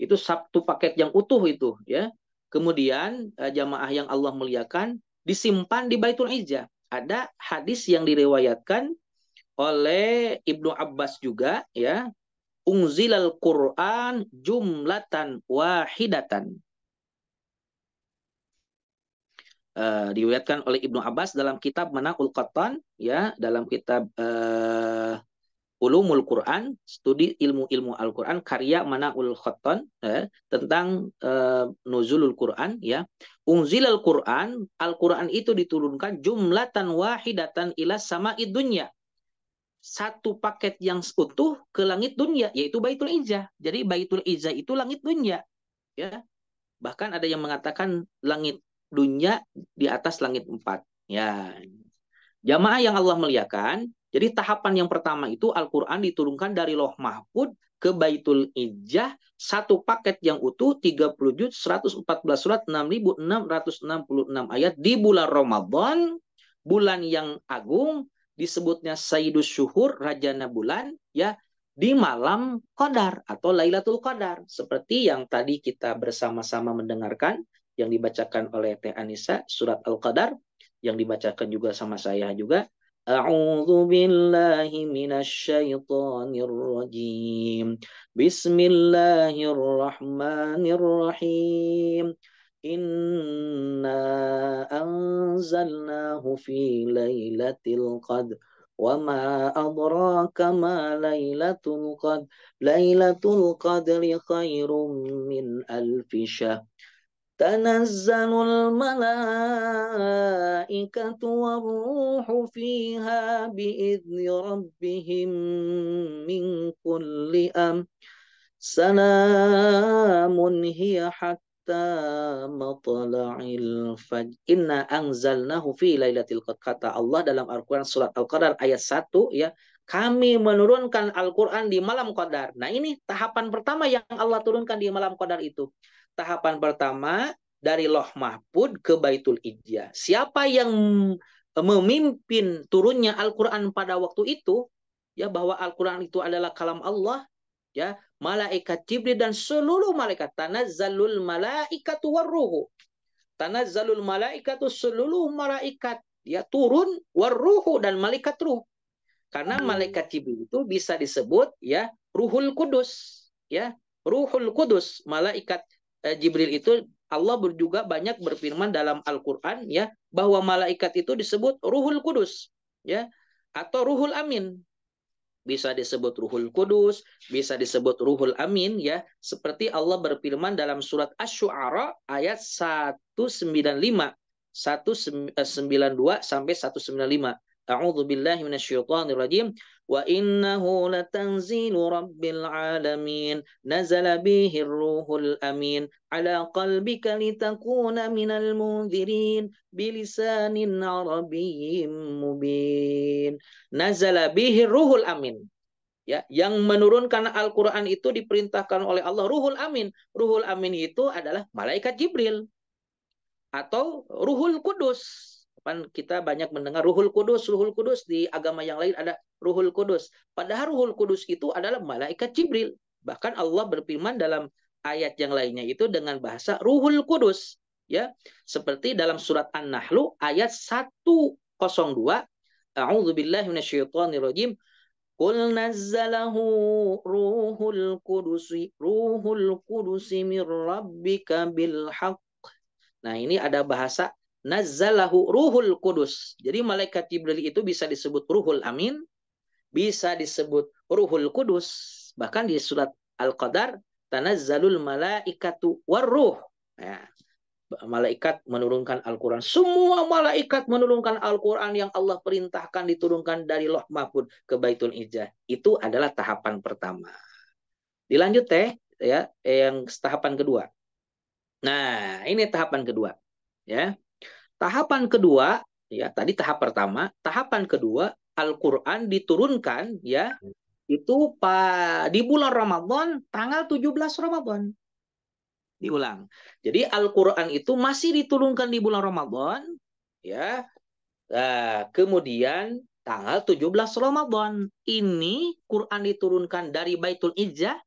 Itu satu paket yang utuh itu, ya. Kemudian jamaah yang Allah muliakan disimpan di Baitul Izzah. Ada hadis yang diriwayatkan oleh Ibnu Abbas juga, ya. Unzilal Qur'an jumlatan wahidatan. Diriwayatkan oleh Ibnu Abbas dalam kitab Manaqul Qattan, ya, dalam kitab Ulumul Quran, studi ilmu-ilmu Al-Quran, karya Manaqul Qattan, tentang nuzulul Quran, ya. Unzilal Quran, Al-Quran itu diturunkan jumlatan wahidatan ila sama'id dunya. Satu paket yang utuh ke langit dunia, yaitu Baitul Izzah. Jadi Baitul Izzah itu langit dunia, ya. Bahkan ada yang mengatakan langit dunia di atas langit 4. Ya. Jamaah yang Allah muliakan, jadi tahapan yang pertama itu Al-Quran diturunkan dari Lauh Mahfud ke Baitul Izzah, satu paket yang utuh 30 juz, 114 surat, 6.666 ayat di bulan Ramadan, bulan yang agung, disebutnya Sayyidus Syuhur, rajana bulan, ya, di malam Qadar atau Lailatul Qadar, seperti yang tadi kita bersama-sama mendengarkan yang dibacakan oleh Teh Anissa surat Al-Qadar. yang dibacakan juga sama saya juga. A'udzu billahi minasyaitonir rajim. Bismillahirrahmanirrahim. Inna anzalnahu fi lailatul qadr. Wa ma adraka ma lailatul qadr. Lailatul qadri khairum min alfi syahr. تنزل الملائكة والروح فيها بإذن ربهم من كل أمر سلام هي حتى مطلع الفجر Inna anzalnahu fi lailatul qadr. Kata Allah dalam Al-Quran surat Al-Qadar ayat 1 ya, kami menurunkan Al-Quran di malam Qadar. Nah ini tahapan pertama yang Allah turunkan di malam Qadar itu. Tahapan pertama dari Loh Mahfud ke Baitul Izzah. Siapa yang memimpin turunnya Al-Quran pada waktu itu, ya bahwa Al-Quran itu adalah kalam Allah, ya malaikat Jibril dan seluruh malaikat. Tanazzalul malaikatu warruhu. Tanazzalul malaikatu, seluruh malaikat ya turun, warruhu dan malaikat ruh. Karena malaikat Jibril itu bisa disebut ya Ruhul Kudus, ya Ruhul Kudus. Malaikat Jibril itu Allah juga banyak berfirman dalam Al-Qur'an ya bahwa malaikat itu disebut Ruhul Kudus, ya atau Ruhul Amin. Bisa disebut Ruhul Kudus, bisa disebut Ruhul Amin ya, seperti Allah berfirman dalam surat Asy-Syu'ara ayat 195, 192 sampai 195. A'udzu billahi minasyaitonir rajim. Wa innahu latanzilu rabbil alamin nazala bihi ruhul amin ala qalbika litakuna minal munzirin bilisanin arabiyyin mubin. Nazala bihi ruhul amin. Ya, yang menurunkan Al-Qur'an itu diperintahkan oleh Allah Ruhul Amin. Ruhul Amin itu adalah malaikat Jibril atau Ruhul Kudus. Kan kita banyak mendengar Ruhul Kudus di agama yang lain ada Ruhul Kudus. Padahal Ruhul Kudus itu adalah malaikat Jibril. Bahkan Allah berfirman dalam ayat yang lainnya itu dengan bahasa Ruhul Kudus, ya. Seperti dalam surat An-Nahl ayat 102, A'udzu billahi minasyaitonir rajim. Qul nazzalahu ruhul qudusi mir rabbika bil haqq. Nah, ini ada bahasa nazzalahu ruhul kudus. Jadi malaikat Jibril itu bisa disebut ruhul amin, bisa disebut ruhul kudus. Bahkan di surat Al-Qadar, tanazzalul malaikatu warruh. Nah, malaikat menurunkan Al-Quran. Semua malaikat menurunkan Al-Quran yang Allah perintahkan diturunkan dari Loh Mahfud ke Baitul Izzah. Itu adalah tahapan pertama. Dilanjut ya, yang tahapan kedua. Nah, ini tahapan kedua. Ya. Tahapan kedua, ya tadi tahap pertama, tahapan kedua Al-Qur'an diturunkan ya itu di bulan Ramadan tanggal 17 Ramadan. Diulang. Jadi Al-Qur'an itu masih diturunkan di bulan Ramadan ya. Nah, kemudian tanggal 17 Ramadan ini Quran diturunkan dari Baitul Izzah.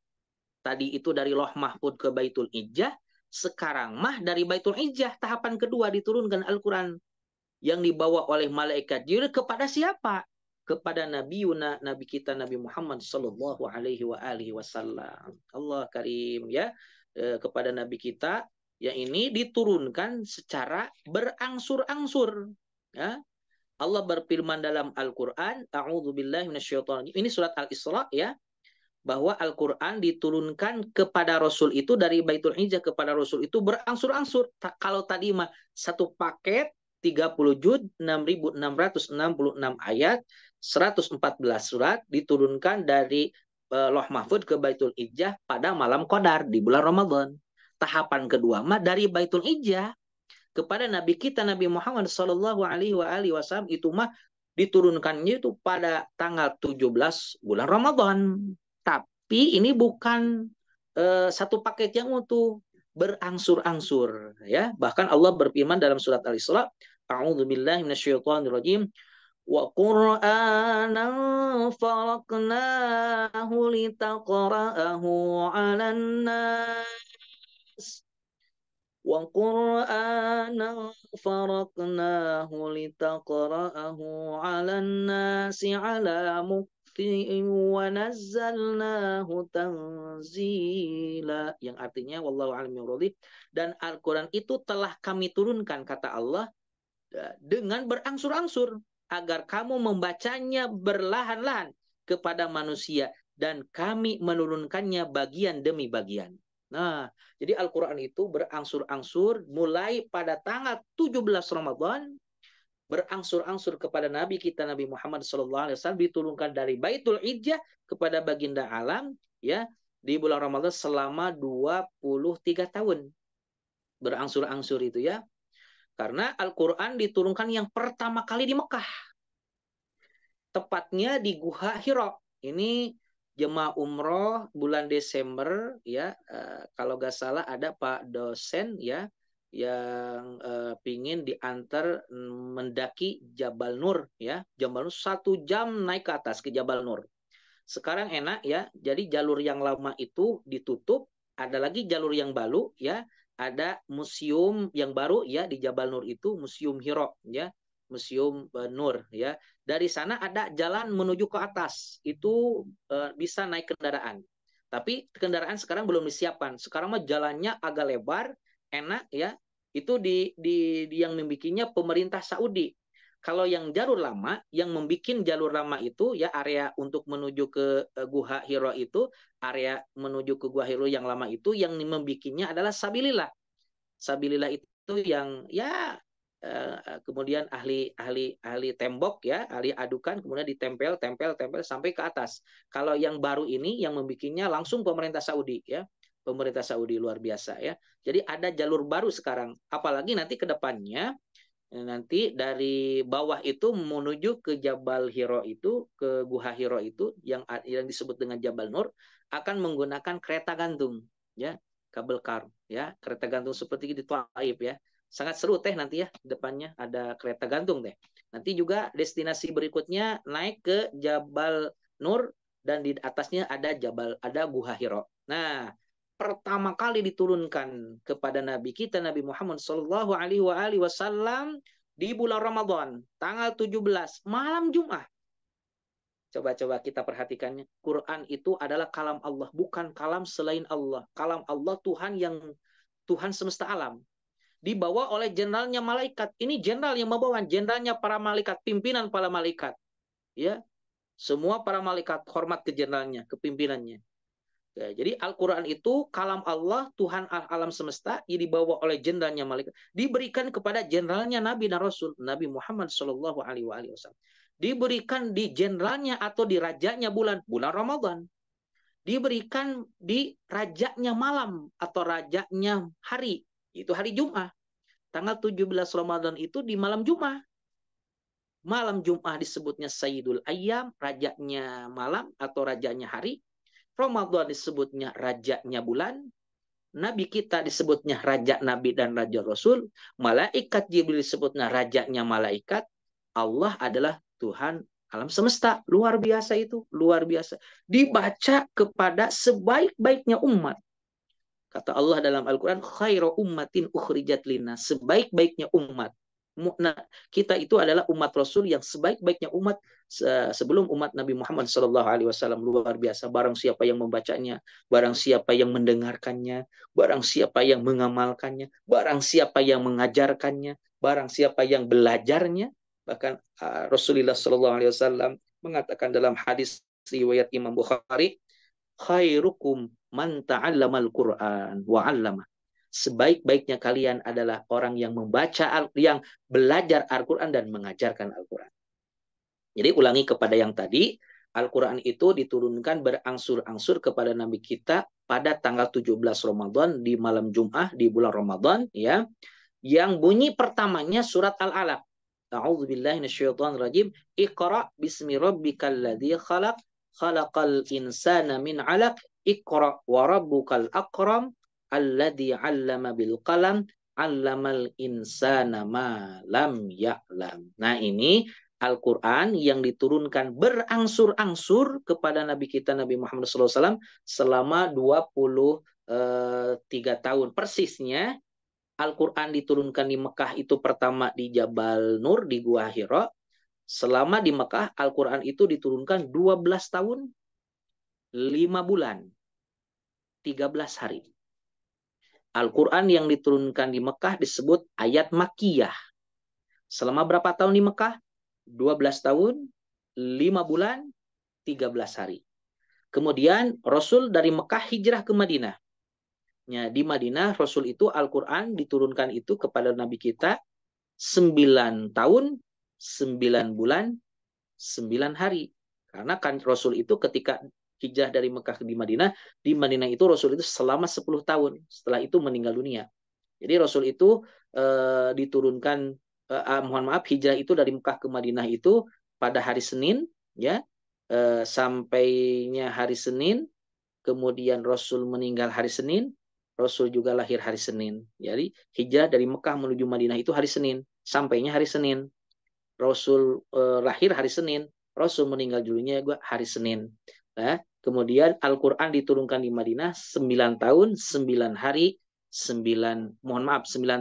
Tadi itu dari Loh Mahfud ke Baitul Izzah. Sekarang mah dari Baitul Izzah tahapan kedua diturunkan Al-Quran yang dibawa oleh malaikat Jibril kepada siapa? Kepada Nabi kita Nabi Muhammad sallallahu alaihi wasallam. Allah karim ya, kepada Nabi kita yang ini diturunkan secara berangsur-angsur ya. Allah berfirman dalam Al-Qur'an, a'udzubillahi minasyaitonir rajim. Ini surat Al-Isra ya, bahwa Al-Quran diturunkan kepada Rasul itu dari Baitul Izzah kepada Rasul itu berangsur-angsur. Kalau tadi mah satu paket 30 juz, 6.666 ayat, 114 surat diturunkan dari Loh Mahfud ke Baitul Izzah pada malam Qadar di bulan Ramadan. Tahapan kedua mah dari Baitul Izzah kepada Nabi kita Nabi Muhammad sallallahu alaihi wasallam itu mah diturunkannya itu pada tanggal 17 bulan Ramadan. Tapi ini bukan satu paket yang utuh, berangsur-angsur ya. Bahkan Allah berfirman dalam surat Al-Isra, a'udzubillahi minasyaitonir rajim, wa qur'anan faraqnahu litaqra'ahu 'alan nas Wa Qur'anan faraqnahu litaqra'ahu 'alan nasi 'ala muktin wa nazzalnahu tanzila. Yang artinya wallahu a'lam bishawab. Dan Al-Qur'an itu telah kami turunkan, kata Allah, dengan berangsur-angsur agar kamu membacanya berlahan-lahan kepada manusia, dan kami menurunkannya bagian demi bagian. Nah, jadi Al-Quran itu berangsur-angsur mulai pada tanggal 17 Ramadan, berangsur-angsur kepada Nabi kita Nabi Muhammad SAW, diturunkan dari Baitul Izzah kepada baginda alam, ya, di bulan Ramadan selama 23 tahun. Berangsur-angsur itu, ya. Karena Al-Quran diturunkan yang pertama kali di Mekah. Tepatnya di Gua Hira. Ini jemaah umroh bulan Desember, ya. Kalau nggak salah ada Pak dosen, ya, yang pingin diantar mendaki Jabal Nur, ya. Jabal Nur 1 jam naik ke atas ke Jabal Nur. Sekarang enak, ya. Jadi jalur yang lama itu ditutup, ada lagi jalur yang baru, ya. Ada museum yang baru, ya, di Jabal Nur itu, Museum Hira, ya, Museum Nur, ya. Dari sana ada jalan menuju ke atas, itu bisa naik kendaraan. Tapi kendaraan sekarang belum disiapkan. Sekarang mah jalannya agak lebar, enak, ya. Itu yang membikinnya pemerintah Saudi. Kalau yang jalur lama, yang membikin jalur lama itu, ya, area untuk menuju ke Gua Hira itu, area menuju ke Gua Hira yang lama itu, yang membikinnya adalah Sabilillah. Sabilillah itu yang, ya, kemudian ahli tembok, ya, ahli adukan, kemudian ditempel sampai ke atas. Kalau yang baru ini, yang membikinnya langsung pemerintah Saudi, ya. Pemerintah Saudi luar biasa, ya. Jadi ada jalur baru sekarang. Apalagi nanti ke depannya, nanti dari bawah itu menuju ke Jabal Hira itu, ke Gua Hira itu, yang disebut dengan Jabal Nur, akan menggunakan kereta gantung, ya, kabel kar, ya, kereta gantung seperti di Thaif, ya. Sangat seru teh nanti, ya, depannya ada kereta gantung teh. Nanti juga destinasi berikutnya naik ke Jabal Nur, dan di atasnya ada Gua Hira. Nah, pertama kali diturunkan kepada Nabi kita Nabi Muhammad Shallallahu Alaihi Wasallam di bulan Ramadan tanggal 17 malam Jumat. Coba kita perhatikannya. Quran itu adalah kalam Allah, bukan kalam selain Allah. Kalam Allah, Tuhan semesta alam. Dibawa oleh jenderalnya malaikat. Ini jenderal yang membawa, jenderalnya para malaikat, pimpinan para malaikat. Ya, semua para malaikat hormat ke jenderalnya, ke pimpinannya. Ya, jadi Al-Quran itu kalam Allah, Tuhan alam semesta, yang dibawa oleh jenderalnya malaikat, diberikan kepada jenderalnya Nabi dan Rasul Nabi Muhammad Shallallahu Alaihi Wasallam. Diberikan di jenderalnya atau di rajanya bulan Ramadan. Diberikan di rajanya malam atau rajanya hari, itu hari Jumat. Tanggal 17 Ramadan itu di malam Jumat. Malam Jumat disebutnya Sayyidul Ayyam, rajanya malam atau rajanya hari. Ramadan disebutnya rajanya bulan. Nabi kita disebutnya raja Nabi dan raja Rasul. Malaikat Jibril disebutnya rajanya malaikat. Allah adalah Tuhan alam semesta. Luar biasa itu. Luar biasa. Dibaca kepada sebaik-baiknya umat. Kata Allah dalam Al-Quran, khairu ummatin ukhrijat linnas. Sebaik-baiknya umat. Nah, kita itu adalah umat Rasul yang sebaik-baiknya umat sebelum umat Nabi Muhammad SAW. Luar biasa. Barang siapa yang membacanya, barang siapa yang mendengarkannya, barang siapa yang mengamalkannya, barang siapa yang mengajarkannya, barang siapa yang belajarnya. Bahkan Rasulullah SAW mengatakan dalam hadis riwayat Imam Bukhari, khairukum man ta'allamal Qur'an wa 'allama. Sebaik-baiknya kalian adalah orang yang membaca, yang belajar Al-Quran dan mengajarkan Al-Quran. Jadi ulangi kepada yang tadi, Al-Quran itu diturunkan berangsur-angsur kepada Nabi kita pada tanggal 17 Ramadan di malam Jumat di bulan Ramadan, ya. Yang bunyi pertamanya surat Al-Alaq. A'udzubillahi minasyaitonirrajim. Iqra bismi rabbikal ladzi khalaq, khalaqal insana min 'alaq, iqra wa rabbukal akram alladzi 'allama bil qalam 'allamal insana ma lam ya'lam. Nah, ini Al-Quran yang diturunkan berangsur-angsur kepada Nabi kita Nabi Muhammad SAW selama 23 tahun. Persisnya Al-Quran diturunkan di Mekah itu pertama di Jabal Nur, di Gua Hira. Selama di Mekah, Al-Quran itu diturunkan 12 tahun, 5 bulan, 13 hari. Al-Quran yang diturunkan di Mekah disebut ayat Makkiyah. Selama berapa tahun di Mekah? 12 tahun, 5 bulan, 13 hari. Kemudian Rasul dari Mekah hijrah ke Madinah. Ya, di Madinah Rasul itu Al-Quran diturunkan itu kepada Nabi kita 9 tahun, 9 bulan, 9 hari. Karena kan Rasul itu ketika hijrah dari Mekah di Madinah itu Rasul itu selama 10 tahun. Setelah itu meninggal dunia. Jadi Rasul itu diturunkan, mohon maaf, hijrah itu dari Mekah ke Madinah itu pada hari Senin, ya, sampainya hari Senin, kemudian Rasul meninggal hari Senin, Rasul juga lahir hari Senin. Jadi hijrah dari Mekah menuju Madinah itu hari Senin, sampainya hari Senin. Rasul lahir hari Senin, Rasul meninggal dunia juga hari Senin. Nah, kemudian Al-Quran diturunkan di Madinah 9 tahun, 9 hari, 9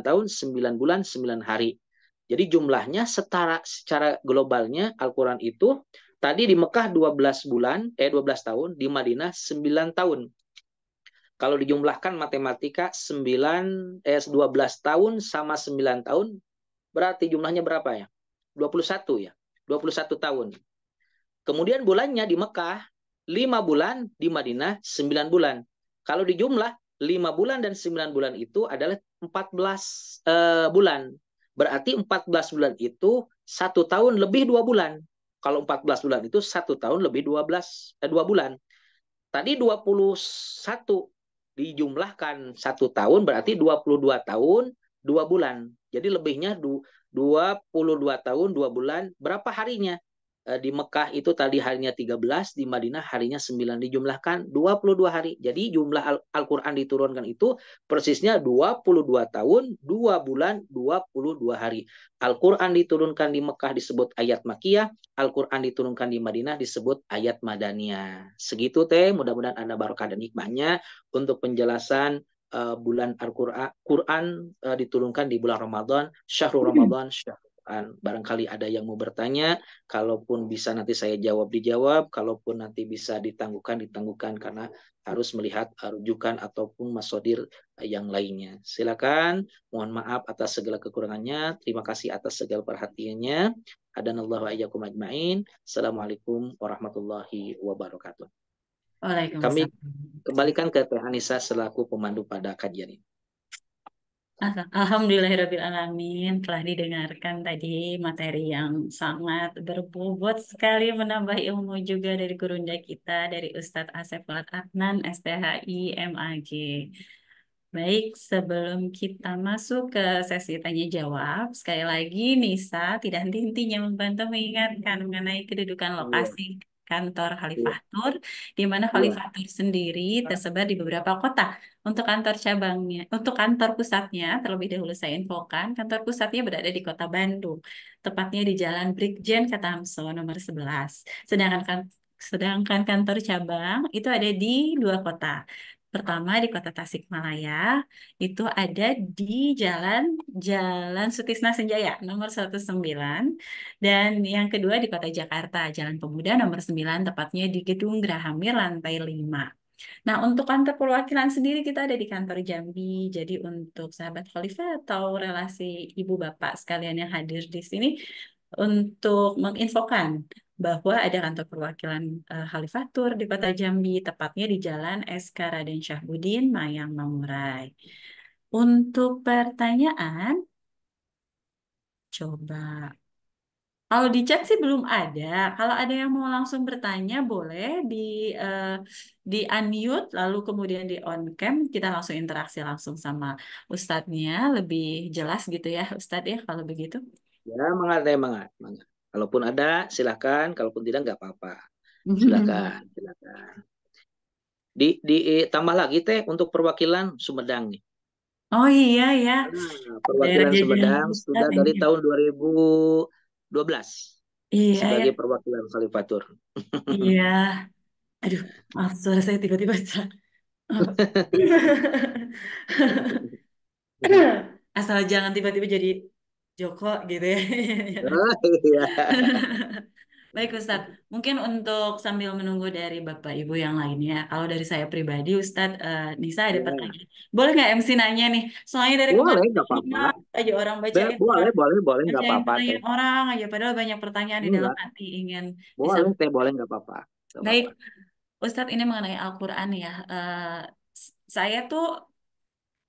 tahun, 9 bulan, 9 hari. Jadi jumlahnya secara globalnya Al-Quran itu tadi di Mekah 12 tahun, di Madinah 9 tahun. Kalau dijumlahkan matematika 12 tahun sama 9 tahun berarti jumlahnya berapa ya? 21 ya. 21 tahun. Kemudian bulannya di Mekah 5 bulan, di Madinah 9 bulan. Kalau dijumlah 5 bulan dan 9 bulan itu adalah 14 bulan. Berarti 14 bulan itu 1 tahun lebih 2 bulan. Kalau 14 bulan itu 1 tahun lebih 2 bulan. Tadi 21 dijumlahkan 1 tahun berarti 22 tahun 2 bulan. Jadi lebihnya 22 tahun 2 bulan. Berapa harinya? Di Mekah itu tadi harinya 13, di Madinah harinya 9, dijumlahkan 22 hari. Jadi jumlah Al-Quran diturunkan itu persisnya 22 tahun, 2 bulan, 22 hari. Al-Quran diturunkan di Mekah disebut ayat Makkiyah, Al-Quran diturunkan di Madinah disebut ayat Madaniyah. Segitu teh, mudah-mudahan Anda barokah dan hikmahnya untuk penjelasan bulan Al-Quran diturunkan di bulan Ramadan, syahrul Ramadan, syahrul Quran. Barangkali ada yang mau bertanya, kalaupun bisa nanti saya dijawab, kalaupun nanti bisa ditangguhkan karena harus melihat rujukan ataupun masodir yang lainnya. Silakan, mohon maaf atas segala kekurangannya, terima kasih atas segala perhatiannya. Hadanallahu wa iyyakum ajmain. Assalamualaikum warahmatullahi wabarakatuh. Kami Waalaikumsalam. kembalikan ke Teh Anissa selaku pemandu pada kajian ini. Alhamdulillahirrahmanirrahim, telah didengarkan tadi materi yang sangat berbobot sekali, menambah ilmu juga dari gurunda kita, dari Ustadz Asep Fuad Adnan, STHI, MAG. Baik, sebelum kita masuk ke sesi tanya jawab, sekali lagi Nisa tidak henti-hentinya membantu mengingatkan mengenai kedudukan lokasi kantor Khalifah Tur, di mana Khalifah Tur sendiri tersebar di beberapa kota. Untuk kantor cabangnya, untuk kantor pusatnya, terlebih dahulu saya infokan, kantor pusatnya berada di Kota Bandung, tepatnya di Jalan Brigjen Katamso nomor 11. Sedangkan kantor cabang itu ada di 2 kota. Pertama di Kota Tasikmalaya, itu ada di Jalan Sutisna Senjaya nomor 19, dan yang kedua di Kota Jakarta, Jalan Pemuda nomor 9, tepatnya di Gedung Grahamir lantai 5. Nah, untuk kantor perwakilan sendiri kita ada di kantor Jambi. Jadi untuk sahabat Khalifah atau relasi ibu bapak sekalian yang hadir di sini, untuk menginfokan bahwa ada kantor perwakilan Khalifah Tur di Kota Jambi, tepatnya di Jalan SK Raden Syahbudin, Mayang Manggurai. Untuk pertanyaan, coba. Kalau di chat sih belum ada. Kalau ada yang mau langsung bertanya, boleh di unmute, lalu kemudian di on cam, kita langsung interaksi langsung sama Ustadznya, lebih jelas gitu ya, Ustadz ya, kalau begitu. Ya, mangat. Kalaupun ada, silakan. Kalaupun tidak, nggak apa-apa. Silakan. Ditambah lagi teh untuk perwakilan Sumedang nih. Oh iya ya, daerah Perwakilan jajahan Sumedang sudah Ustadz dari ini. tahun 2012 Iya sebagai ya, perwakilan Khalifah Tur. iya. Aduh, maaf, suara saya tiba-tiba Asal jangan tiba-tiba jadi Joko gitu ya. Oh, iya. Baik Ustadz, mungkin untuk sambil menunggu dari Bapak Ibu yang lainnya, kalau dari saya pribadi Ustadz, Nisa ada Ya. pertanyaan. Boleh nggak MC nanya nih? Soalnya dari Boleh, kemarin nggak apa-apa. banyak aja orang bacain Boleh, boleh, boleh, nggak bacain apa-apa teh. pertanyaan orang aja, padahal banyak pertanyaan di dalam Enggak, hati ingin boleh disampaikan. teh, boleh, nggak apa-apa. Nggak Baik, apa-apa. Ustadz ini mengenai Al-Quran ya. Saya tuh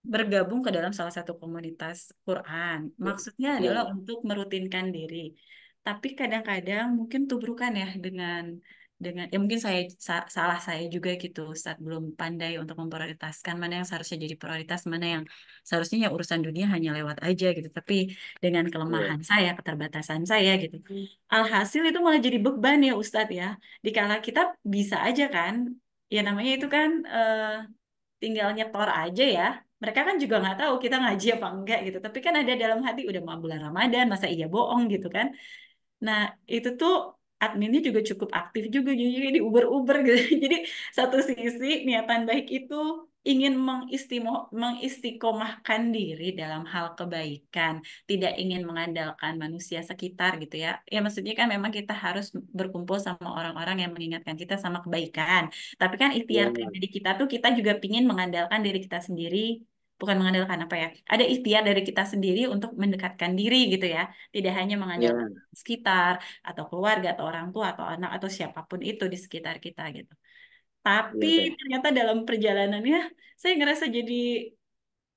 bergabung ke dalam salah satu komunitas Quran. Maksudnya adalah Ya, untuk merutinkan diri. Tapi kadang-kadang mungkin tubrukan ya dengan ya mungkin salah saya juga gitu saat belum pandai untuk memprioritaskan mana yang seharusnya jadi prioritas, mana yang seharusnya ya urusan dunia hanya lewat aja gitu. Tapi dengan ya, kelemahan saya, keterbatasan saya gitu. Alhasil itu malah jadi beban ya Ustadz ya. Dikala kita bisa aja kan, ya namanya itu kan tinggal nyetor aja ya. Mereka kan juga nggak tahu kita ngaji apa enggak gitu. Tapi kan ada dalam hati udah mau bulan Ramadan, masa iya bohong gitu kan. Nah, itu tuh adminnya juga cukup aktif juga jadi di Uber-Uber gitu. Jadi satu sisi niatan baik itu ingin mengistiqomahkan diri dalam hal kebaikan, tidak ingin mengandalkan manusia sekitar gitu ya. Ya maksudnya kan memang kita harus berkumpul sama orang-orang yang mengingatkan kita sama kebaikan. Tapi kan ikhtiar ya, pribadi kita tuh kita juga pingin mengandalkan diri kita sendiri, bukan mengandalkan apa ya. Ada ikhtiar dari kita sendiri untuk mendekatkan diri gitu ya. Tidak hanya mengandalkan ya, sekitar atau keluarga atau orang tua atau anak atau siapapun itu di sekitar kita gitu. Tapi ya teh. ternyata dalam perjalanannya saya ngerasa jadi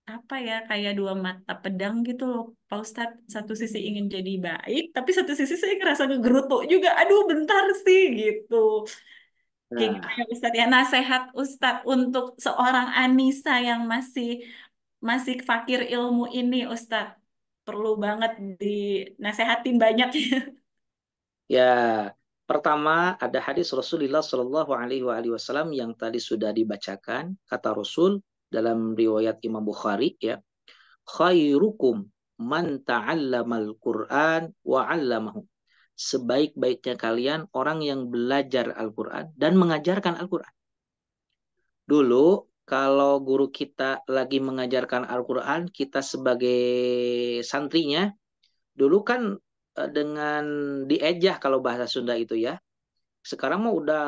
apa ya kayak dua mata pedang gitu loh Pak Ustadz. Satu sisi ingin jadi baik, tapi satu sisi saya ngerasa ngegerutu juga. Aduh bentar sih gitu. Kayak gimana Nah, ya Ustadz ya? Nasihat Ustadz untuk seorang Anissa yang masih masih fakir ilmu ini Ustadz. Perlu banget dinasehatin banyak. ya, pertama ada hadis Rasulullah Shallallahu Alaihi Wasallam yang tadi sudah dibacakan. Kata Rasul dalam riwayat Imam Bukhari, ya, khairukum man ta'allamal Qur'an wa 'allamahu. Sebaik-baiknya kalian orang yang belajar Al-Qur'an dan mengajarkan Al-Qur'an. Dulu kalau guru kita lagi mengajarkan Al-Qur'an, kita sebagai santrinya, dulu kan dengan diejah kalau bahasa Sunda itu ya. Sekarang mah udah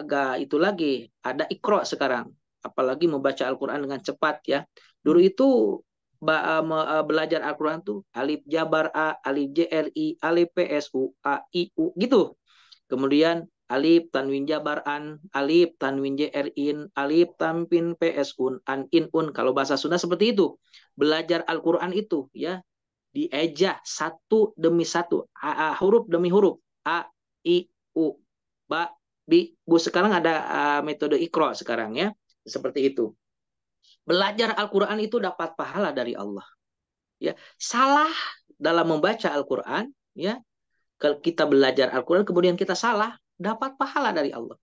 gak itu lagi. Ada ikro sekarang. Apalagi membaca Al-Quran dengan cepat ya. Dulu itu belajar Al-Quran tuh alif jabar A, alif JRI, alif PSU, A, I, U gitu. Kemudian alif tanwin jabar an, alif tanwin JRIN, alif tanwin PSUN, an in un. Kalau bahasa Sunda seperti itu. Belajar Al-Quran itu ya diejah satu demi satu, huruf demi huruf, a i u ba bi bu. Sekarang ada metode ikro sekarang ya, seperti itu. Belajar Al-Quran itu dapat pahala dari Allah ya. Salah dalam membaca Al-Quran ya, kalau kita belajar Al-Quran kemudian kita salah, dapat pahala dari Allah.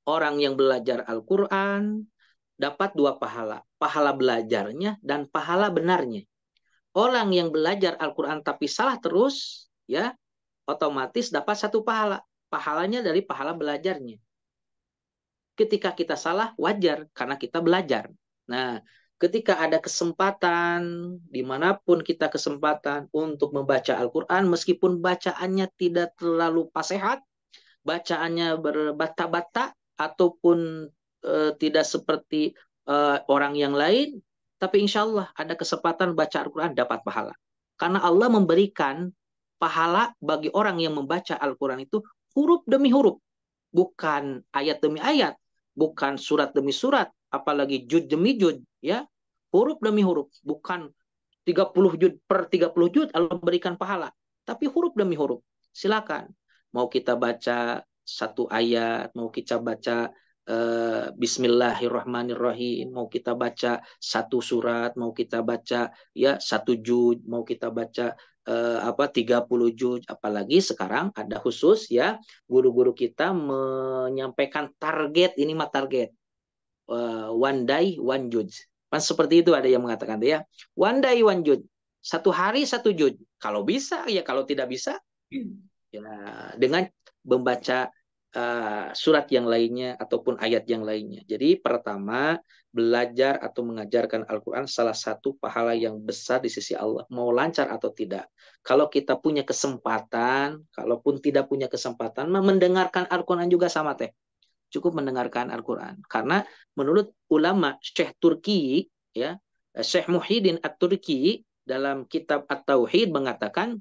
Orang yang belajar Al-Quran dapat dua pahala, pahala belajarnya dan pahala benarnya. Orang yang belajar Al-Quran tapi salah terus, ya otomatis dapat satu pahala. Pahalanya dari pahala belajarnya. Ketika kita salah, wajar karena kita belajar. Nah, ketika ada kesempatan, dimanapun kita kesempatan untuk membaca Al-Quran, meskipun bacaannya tidak terlalu fasehat, bacaannya berbata-bata, ataupun tidak seperti orang yang lain, tapi insya Allah ada kesempatan baca Al-Quran dapat pahala. Karena Allah memberikan pahala bagi orang yang membaca Al-Quran itu huruf demi huruf. Bukan ayat demi ayat. Bukan surat demi surat. Apalagi juz demi juz. Ya. Huruf demi huruf. Bukan 30 juz per 30 juz Allah memberikan pahala. Tapi huruf demi huruf. Silakan. Mau kita baca satu ayat, mau kita baca Bismillahirrahmanirrahim, mau kita baca satu surat, mau kita baca ya satu juz, mau kita baca 30 juz, apalagi sekarang ada khusus ya guru-guru kita menyampaikan target, ini mah target one day one juz. Kan seperti itu ada yang mengatakan ya, one day one juz. Satu hari satu juz. Kalau bisa ya, kalau tidak bisa ya dengan membaca surat yang lainnya ataupun ayat yang lainnya. Jadi pertama, belajar atau mengajarkan Al-Quran salah satu pahala yang besar di sisi Allah. Mau lancar atau tidak. Kalau kita punya kesempatan, kalaupun tidak punya kesempatan, mendengarkan Al-Quran juga sama teh. Cukup mendengarkan Al-Quran. Karena menurut ulama Syekh Turki, ya, Syekh Muhyiddin At-Turki dalam kitab At-Tauhid mengatakan,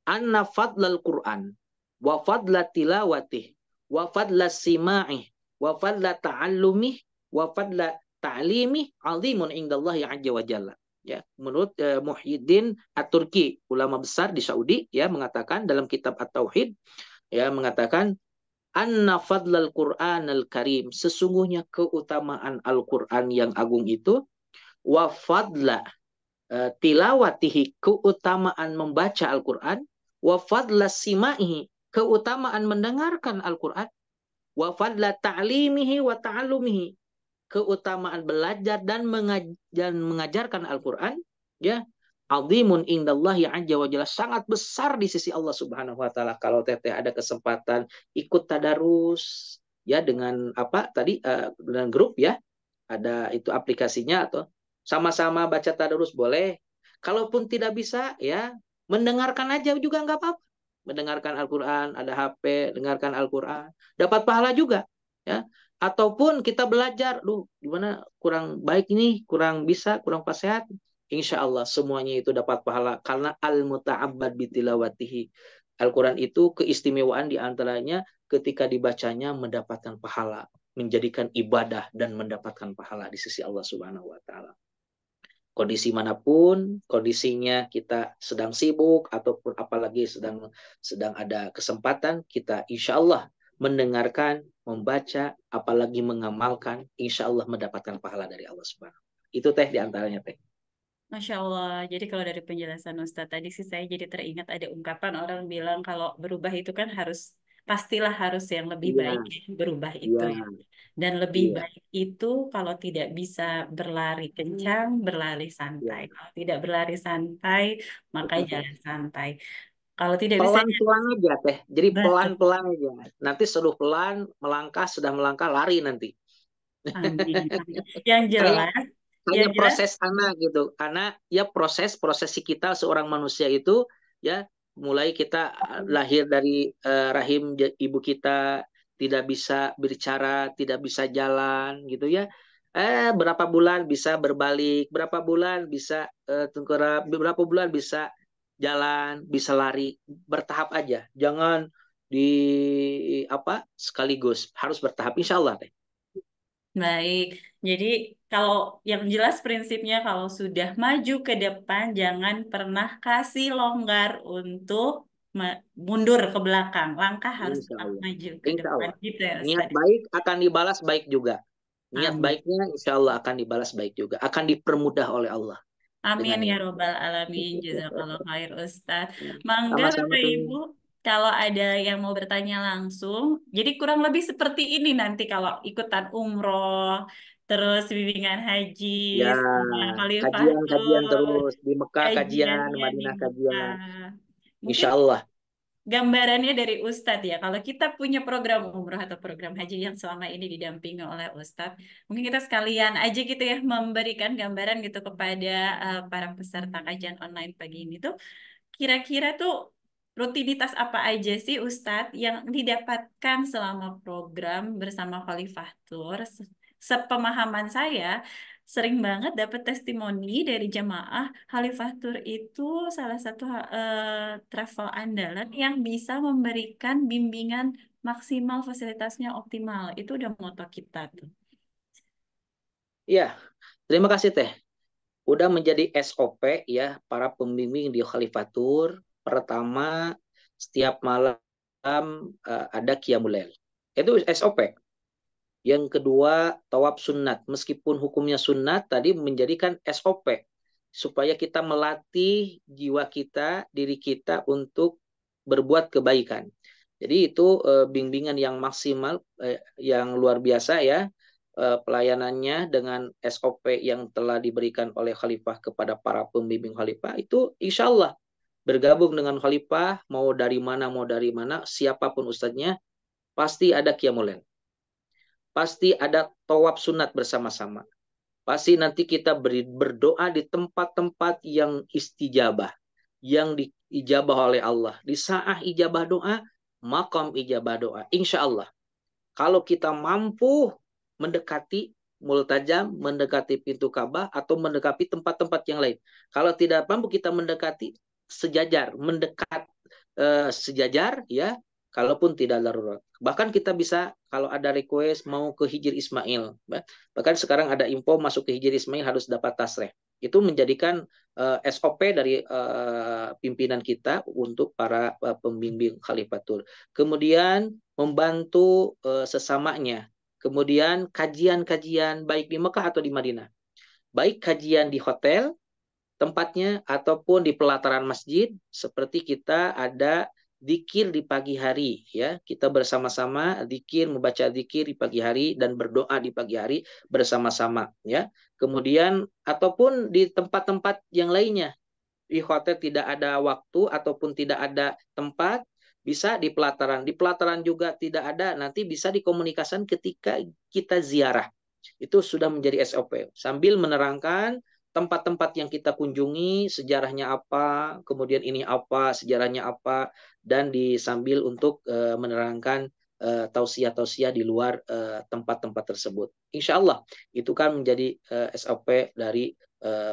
anna fadlal Quran wa fadla tilawatih wa fadla sima'ih wa fadla ta'allumih wa fadla ta'limih azimun indallahi azza wa jalla. Ya, menurut Muhyiddin At-Turki, ulama besar di Saudi, ya, mengatakan dalam kitab At-Tauhid, ya, mengatakan anna fadlal Qur'anal Karim, sesungguhnya keutamaan Al-Qur'an yang agung itu, wa fadla tilawatihi, keutamaan membaca Al-Qur'an, wa fadla sima'ihi, keutamaan mendengarkan Al-Qur'an, wa fadla ta'limihi wa ta'allumihi, keutamaan belajar dan mengajarkan Al-Qur'an, ya, azimun indallahi azza wa jalla, sangat besar di sisi Allah Subhanahu wa taala. Kalau teteh ada kesempatan ikut tadarus, ya, dengan apa tadi, dengan grup, ya, ada itu aplikasinya, atau sama-sama baca tadarus boleh. Kalaupun tidak bisa, ya, mendengarkan aja juga nggak apa-apa. Mendengarkan Al-Quran, ada HP, dengarkan Al-Quran, dapat pahala juga, ya. Ataupun kita belajar, gimana kurang baik ini, kurang bisa, kurang fasihat, insya Allah semuanya itu dapat pahala, karena al-muta'abbad bitilawatihi. Al-Quran itu keistimewaan diantaranya ketika dibacanya mendapatkan pahala, menjadikan ibadah dan mendapatkan pahala di sisi Allah Subhanahu wa taala. Kondisi manapun, kondisinya kita sedang sibuk ataupun apalagi sedang ada kesempatan, kita insya Allah mendengarkan, membaca, apalagi mengamalkan, insya Allah mendapatkan pahala dari Allah Subhanahu. Itu teh diantaranya teh. Masya Allah. Jadi kalau dari penjelasan Ustadz tadi sih saya jadi teringat ada ungkapan orang bilang kalau berubah itu kan pastilah harus yang lebih Iya, baik ya, berubah itu iya, ya. Dan lebih iya, baik itu kalau tidak bisa berlari kencang, berlari santai. iya. Kalau tidak berlari santai, maka jalan santai. Kalau tidak bisa Pelan-pelan aja teh. Jadi betul. pelan-pelan aja. Nanti sudah pelan, melangkah, sudah melangkah, lari nanti. Amin. Yang Kayak jelas, yang kayak jelas proses anak gitu. Karena ya proses kita seorang manusia itu, ya, mulai kita lahir dari rahim ibu kita, tidak bisa bicara, tidak bisa jalan gitu, ya. Berapa bulan bisa berbalik, berapa bulan bisa tengkurap, berapa bulan bisa jalan, bisa lari, bertahap aja. Jangan di apa sekaligus, harus bertahap, insya Allah deh. baik. Jadi kalau yang jelas prinsipnya kalau sudah maju ke depan jangan pernah kasih longgar untuk mundur ke belakang. Langkah harus Insya tetap Allah. maju ke Insya depan Allah. gitu ya Niat Ustaz. baik akan dibalas baik juga. Niat Amin. baiknya insya Allah akan dibalas baik juga. Akan dipermudah oleh Allah Amin dengan ya ini. Robbal Alamin. Jazakallah khair Ustaz. Mangga Sama-sama Bapak tuh. Ibu, kalau ada yang mau bertanya langsung, jadi kurang lebih seperti ini nanti kalau ikutan umroh, terus bimbingan haji, Ya, sama Khalifah kajian-kajian Tour, terus. Di Mekah kajian, kajiannya Madinah dibuka. kajian. Mungkin Insya Allah. gambarannya dari Ustadz ya, kalau kita punya program umroh atau program haji yang selama ini didampingi oleh Ustadz, mungkin kita sekalian aja gitu ya memberikan gambaran gitu kepada para peserta kajian online pagi ini tuh, kira-kira tuh rutinitas apa aja sih Ustadz yang didapatkan selama program bersama Khalifah Tour? Sepemahaman saya, sering banget dapat testimoni dari jamaah Khalifah Tour itu salah satu travel andalan yang bisa memberikan bimbingan maksimal, fasilitasnya optimal. Itu udah moto kita tuh. Iya, terima kasih Teh. Udah menjadi SOP, ya, para pembimbing di Khalifatur. Pertama, setiap malam ada Qiyamul Lail. Itu SOP. Yang kedua, tawaf sunnat. Meskipun hukumnya sunnat, tadi menjadikan SOP. Supaya kita melatih jiwa kita, diri kita untuk berbuat kebaikan. Jadi itu bimbingan yang maksimal, yang luar biasa, ya. Pelayanannya dengan SOP yang telah diberikan oleh Khalifah kepada para pembimbing Khalifah, itu insya Allah bergabung dengan Khalifah, mau dari mana, siapapun ustadznya, pasti ada qiyamul lail. Pasti ada tawaf sunat bersama-sama. Pasti nanti kita berdoa di tempat-tempat yang istijabah, yang diijabah oleh Allah. Di saat ijabah doa, makam ijabah doa. Insya Allah. Kalau kita mampu mendekati multajam, mendekati pintu Ka'bah, atau mendekati tempat-tempat yang lain. Kalau tidak mampu kita mendekati sejajar, mendekat sejajar, ya, kalaupun tidak darurat. Bahkan kita bisa, kalau ada request mau ke Hijr Ismail, bahkan sekarang ada info masuk ke Hijr Ismail harus dapat tasreh. Itu menjadikan SOP dari pimpinan kita untuk para pembimbing Khalifatul. Kemudian membantu sesamanya. Kemudian kajian-kajian baik di Mekah atau di Madinah. Baik kajian di hotel tempatnya ataupun di pelataran masjid, seperti kita ada zikir di pagi hari, ya, kita bersama-sama zikir, membaca zikir di pagi hari dan berdoa di pagi hari bersama-sama, ya. Kemudian ataupun di tempat-tempat yang lainnya, di hotel tidak ada waktu ataupun tidak ada tempat, bisa di pelataran. Di pelataran juga tidak ada, nanti bisa dikomunikasikan ketika kita ziarah. Itu sudah menjadi SOP. Sambil menerangkan tempat-tempat yang kita kunjungi, sejarahnya apa, kemudian ini apa, sejarahnya apa, dan sambil untuk menerangkan tausiah-tausiah di luar tempat-tempat tersebut. Insya Allah, itu kan menjadi SOP dari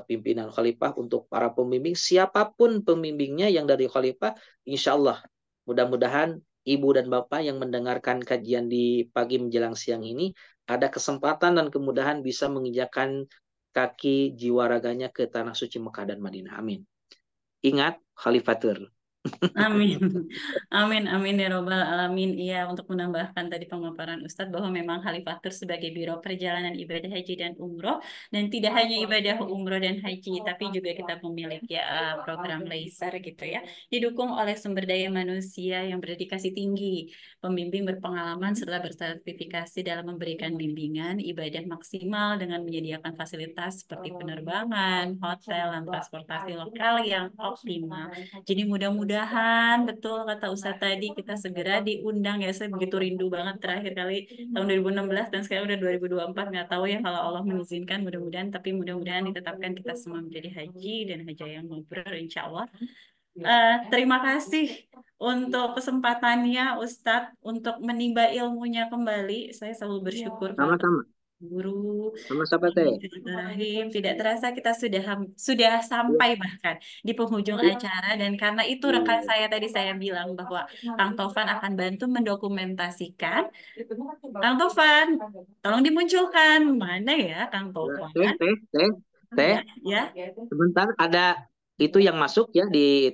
pimpinan khalifah untuk para pembimbing. Siapapun pembimbingnya yang dari khalifah, insya Allah, mudah-mudahan ibu dan bapak yang mendengarkan kajian di pagi menjelang siang ini ada kesempatan dan kemudahan bisa menginjakan kaki jiwa raganya ke tanah suci Mekah dan Madinah. Amin. Ingat khalifatur. Amin. Amin, amin ya robbal alamin. Iya, untuk menambahkan tadi pemaparan Ustadz bahwa memang Khalifatur sebagai biro perjalanan ibadah haji dan umroh, dan tidak hanya ibadah umroh dan haji, tapi juga kita memiliki program laser gitu ya, didukung oleh sumber daya manusia yang berdedikasi tinggi, pembimbing berpengalaman serta bersertifikasi dalam memberikan bimbingan ibadah maksimal dengan menyediakan fasilitas seperti penerbangan, hotel, dan transportasi lokal yang optimal. Jadi mudah-mudahan betul kata Ustadz tadi kita segera diundang ya. Saya begitu rindu banget terakhir kali tahun 2016 dan sekarang udah 2024, nggak tahu ya kalau Allah mengizinkan, mudah-mudahan, tapi mudah-mudahan ditetapkan kita semua menjadi haji dan haji yang mabrur insya Allah. Terima kasih untuk kesempatannya Ustadz untuk menimba ilmunya kembali. Saya selalu bersyukur kalau Sama-sama. guru. Sama-sama teh. Bismillahirrahmanirrahim. Tidak terasa kita sudah sampai bahkan di penghujung acara, dan karena itu rekan saya tadi saya bilang bahwa Kang Tovan akan bantu mendokumentasikan. Kang Tovan, tolong dimunculkan. Mana ya Kang Tovan? Teh. Ya. Sebentar, ada itu yang masuk ya di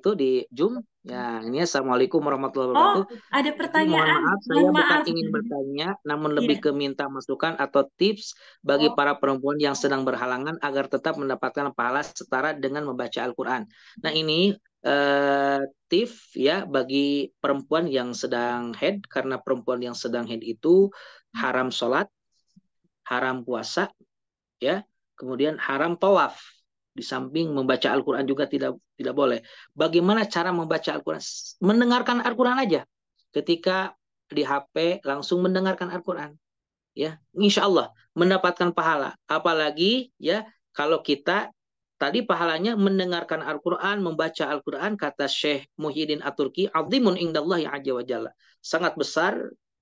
Zoom. Ya, ini Assalamualaikum warahmatullahi Oh, wabarakatuh. ada Tapi mohon pertanyaan. maaf, saya Mohon bukan maaf. ingin bertanya, namun Iya. lebih ke minta masukan atau tips bagi Oh. para perempuan yang sedang berhalangan agar tetap mendapatkan pahala setara dengan membaca Al-Quran. Nah, ini tips ya bagi perempuan yang sedang haid, karena perempuan yang sedang haid itu haram sholat, haram puasa, ya, kemudian haram tawaf. Di samping membaca Al-Quran juga tidak boleh. Bagaimana cara membaca Al-Quran? Mendengarkan Al-Quran aja. Ketika di HP langsung mendengarkan Al-Quran, ya, insya Allah mendapatkan pahala. Apalagi ya kalau kita tadi pahalanya mendengarkan Al-Quran, membaca Al-Quran, kata Syekh Muhyiddin At-Turki, "Azimun indallahi azza wa jalla." Sangat besar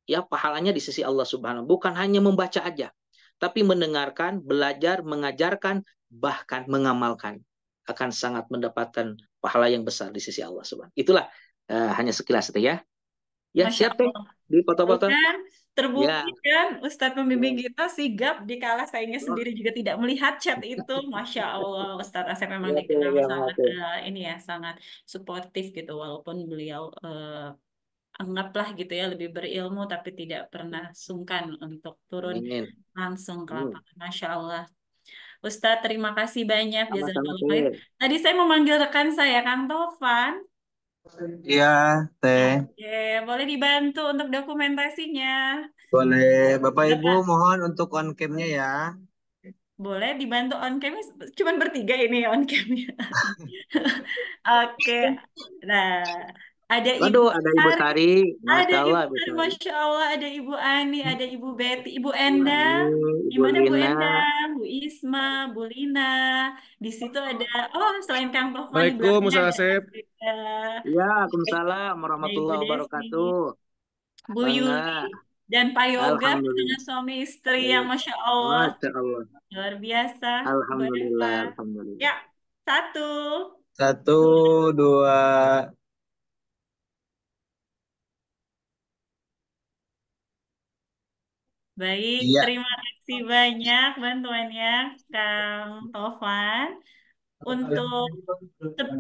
ya pahalanya di sisi Allah Subhanahu. Bukan hanya membaca aja, tapi mendengarkan, belajar, mengajarkan, bahkan mengamalkan, akan sangat mendapatkan pahala yang besar di sisi Allah Subhanahu. Itulah hanya sekilas itu ya. Ya, Masya siap teh Allah. di foto-foto. Kan terbukti Ya. kan Ustadz pembimbing kita sigap dikala sayanya sendiri juga tidak melihat chat itu. Masya Allah, Ustadz Asep memang Ya, teh, dikenal ya, sangat teh. ini ya, sangat suportif gitu, walaupun beliau anggaplah gitu ya lebih berilmu, tapi tidak pernah sungkan untuk turun Amin. langsung ke lapangan. Masya Allah. Ustadz, terima kasih banyak. Sama-sama Jazakallah khair. teh. Tadi saya memanggil rekan saya, Kang Tovan. Iya, Teh. Oke, boleh dibantu untuk dokumentasinya. Boleh. Bapak Ibu Bapak, mohon untuk on cam-nya ya. boleh dibantu on cam, cuman bertiga ini on camnya. Oke, nah ada Ibu Waduh, ada Ibu Sari, Sari. ada Masya Ibu Allah, Ibu Sari, Sari. Masya Allah, ada Ibu Ani, ada Ibu Betty, Ibu Endang. Ibu Gimana Bu Lina. Endang, Bu Isma, Bu Lina. Di situ ada, oh selain Kang Tohman di Assalamualaikum, belakangnya Ustaz ada Asep. Ya, Waalaikumsalam ada Ibu warahmatullahi Desi, wabarakatuh. Bu Yuli, Bangga. dan Pak Yoga, pasangan Alhamdulillah. suami istri yang Masya Allah, Masya Allah. luar biasa, Bu Eva. Alhamdulillah. Ya, Alhamdulillah. satu. 1, 2. Baik, Iya. terima kasih banyak bantuannya, Kang Tovan. Untuk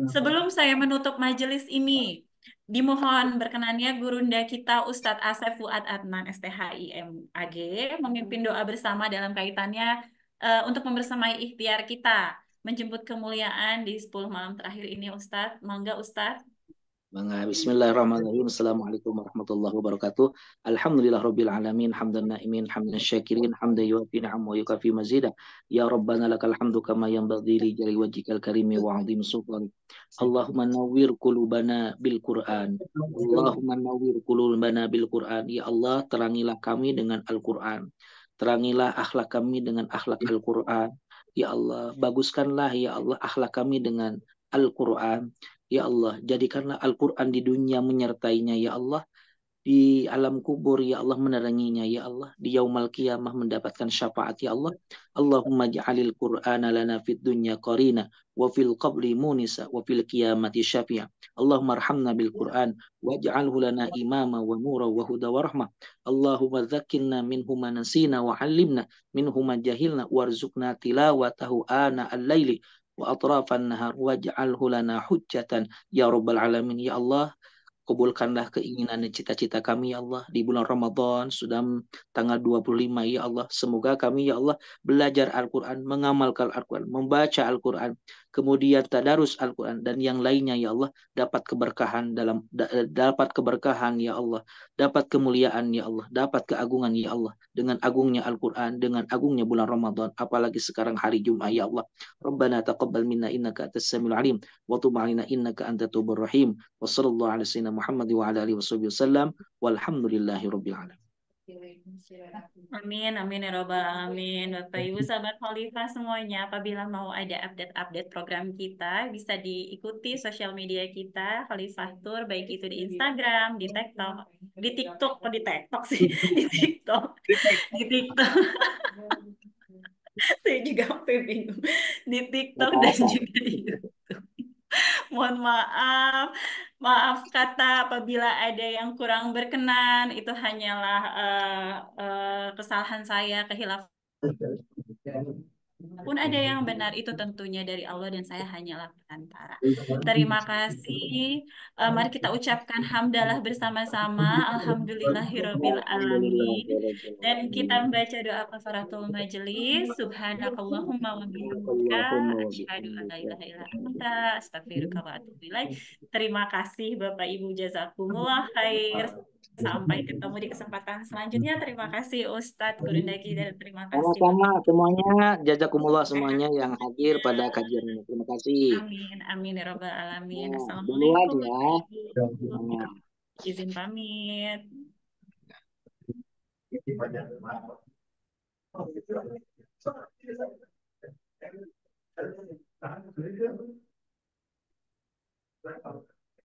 sebelum saya menutup majelis ini, dimohon berkenannya gurunda kita Ustadz Asep Fuad Adnan STHIMAG memimpin doa bersama dalam kaitannya untuk membersamai ikhtiar kita menjemput kemuliaan di 10 malam terakhir ini Ustadz. Mangga Ustadz. Bangga. Bismillahirrahmanirrahim. Assalamualaikum warahmatullahi wabarakatuh. Alhamdulillah rabbil alamin. Hamdan na'imin, hamdan syakirin, hamdan yuafi ni'am wa yukafi mazida. Ya Rabbana lakal hamdu kama yanbaghi li jali wajhikal karimi wa 'azim sultanik. Allahumma nawwir qulubana bil Qur'an. Allahumma nawwir qulubana bil Qur'an. Ya Allah, terangilah kami dengan Al-Qur'an. Terangilah akhlak kami dengan akhlak Al-Qur'an. Ya Allah, baguskanlah ya Allah akhlak kami dengan Al-Qur'an. Ya Allah, jadikanlah Al-Quran di dunia menyertainya, ya Allah. Di alam kubur, ya Allah, meneranginya, ya Allah. Di yaumal qiyamah mendapatkan syafaat, ya Allah. Allahumma ja'alil Qur'ana lana fid dunya qarina, wa fil qabri munisa, wa fil qiyamati syafi'a. Allahumma arhamna bil Qur'an, waj'alhu lana imama wa nura wa huda wa rahmah. Allahumma dzakkirna minhu ma nasina wa 'allimna minhu ma jahilna warzuqna tilawatahu ana al-laili wa atrafan nahar waj'alhu lana hujjatan ya rabbal alamin. Ya Allah, kabulkanlah keinginan dan cita-cita kami ya Allah di bulan Ramadan sudah tanggal 25 ya Allah. Semoga kami ya Allah belajar Al-Quran, mengamalkan Al-Quran, membaca Al-Quran, kemudian tadarus Al-Quran dan yang lainnya ya Allah dapat keberkahan dapat keberkahan ya Allah, dapat kemuliaan ya Allah, dapat keagungan ya Allah dengan agungnya Al-Quran, dengan agungnya bulan Ramadan, apalagi sekarang hari Jumat ya Allah. Rabbana taqabbal minna innaka antas samiul alim wa tub alaina innaka antat tawwabur rahim. Wassallallahu ala sayyidina Muhammad wa ala alihi wasallam walhamdulillahi rabbil alamin. Amin, amin ya robbal alamin. Bapak Ibu sahabat Khalifah semuanya, apabila mau ada update-update program kita, bisa diikuti sosial media kita, Khalifah Tour, baik itu di Instagram, di TikTok, di TikTok sih, di TikTok, di TikTok. Saya juga sampai bingung. Di TikTok dan juga di YouTube. Mohon maaf, maaf kata apabila ada yang kurang berkenan, itu hanyalah kesalahan saya, kehilafan. Pun ada yang benar itu tentunya dari Allah dan saya hanyalah perantara. Terima kasih. Mari kita ucapkan hamdalah bersama-sama. Alhamdulillahirabbil alamin. Dan kita membaca doa kafaratul majelis. Subhanakallahumma wa bihamdika asyhadu an la ilaha illa anta astaghfiruka wa atubu ilaik. Terima kasih Bapak Ibu, jazakumullah khair. Sampai ketemu di kesempatan selanjutnya. Terima kasih Ustadz Gurundagi dan terima kasih Sama-sama Bapak. semuanya, jazakumullah semuanya yang hadir pada kajian ini. Terima kasih. Amin, amin ya robbal alamin. Nah, duluan Assalamualaikum ya. warahmatullahi Nah. wabarakatuh. Izin pamit. Banyak.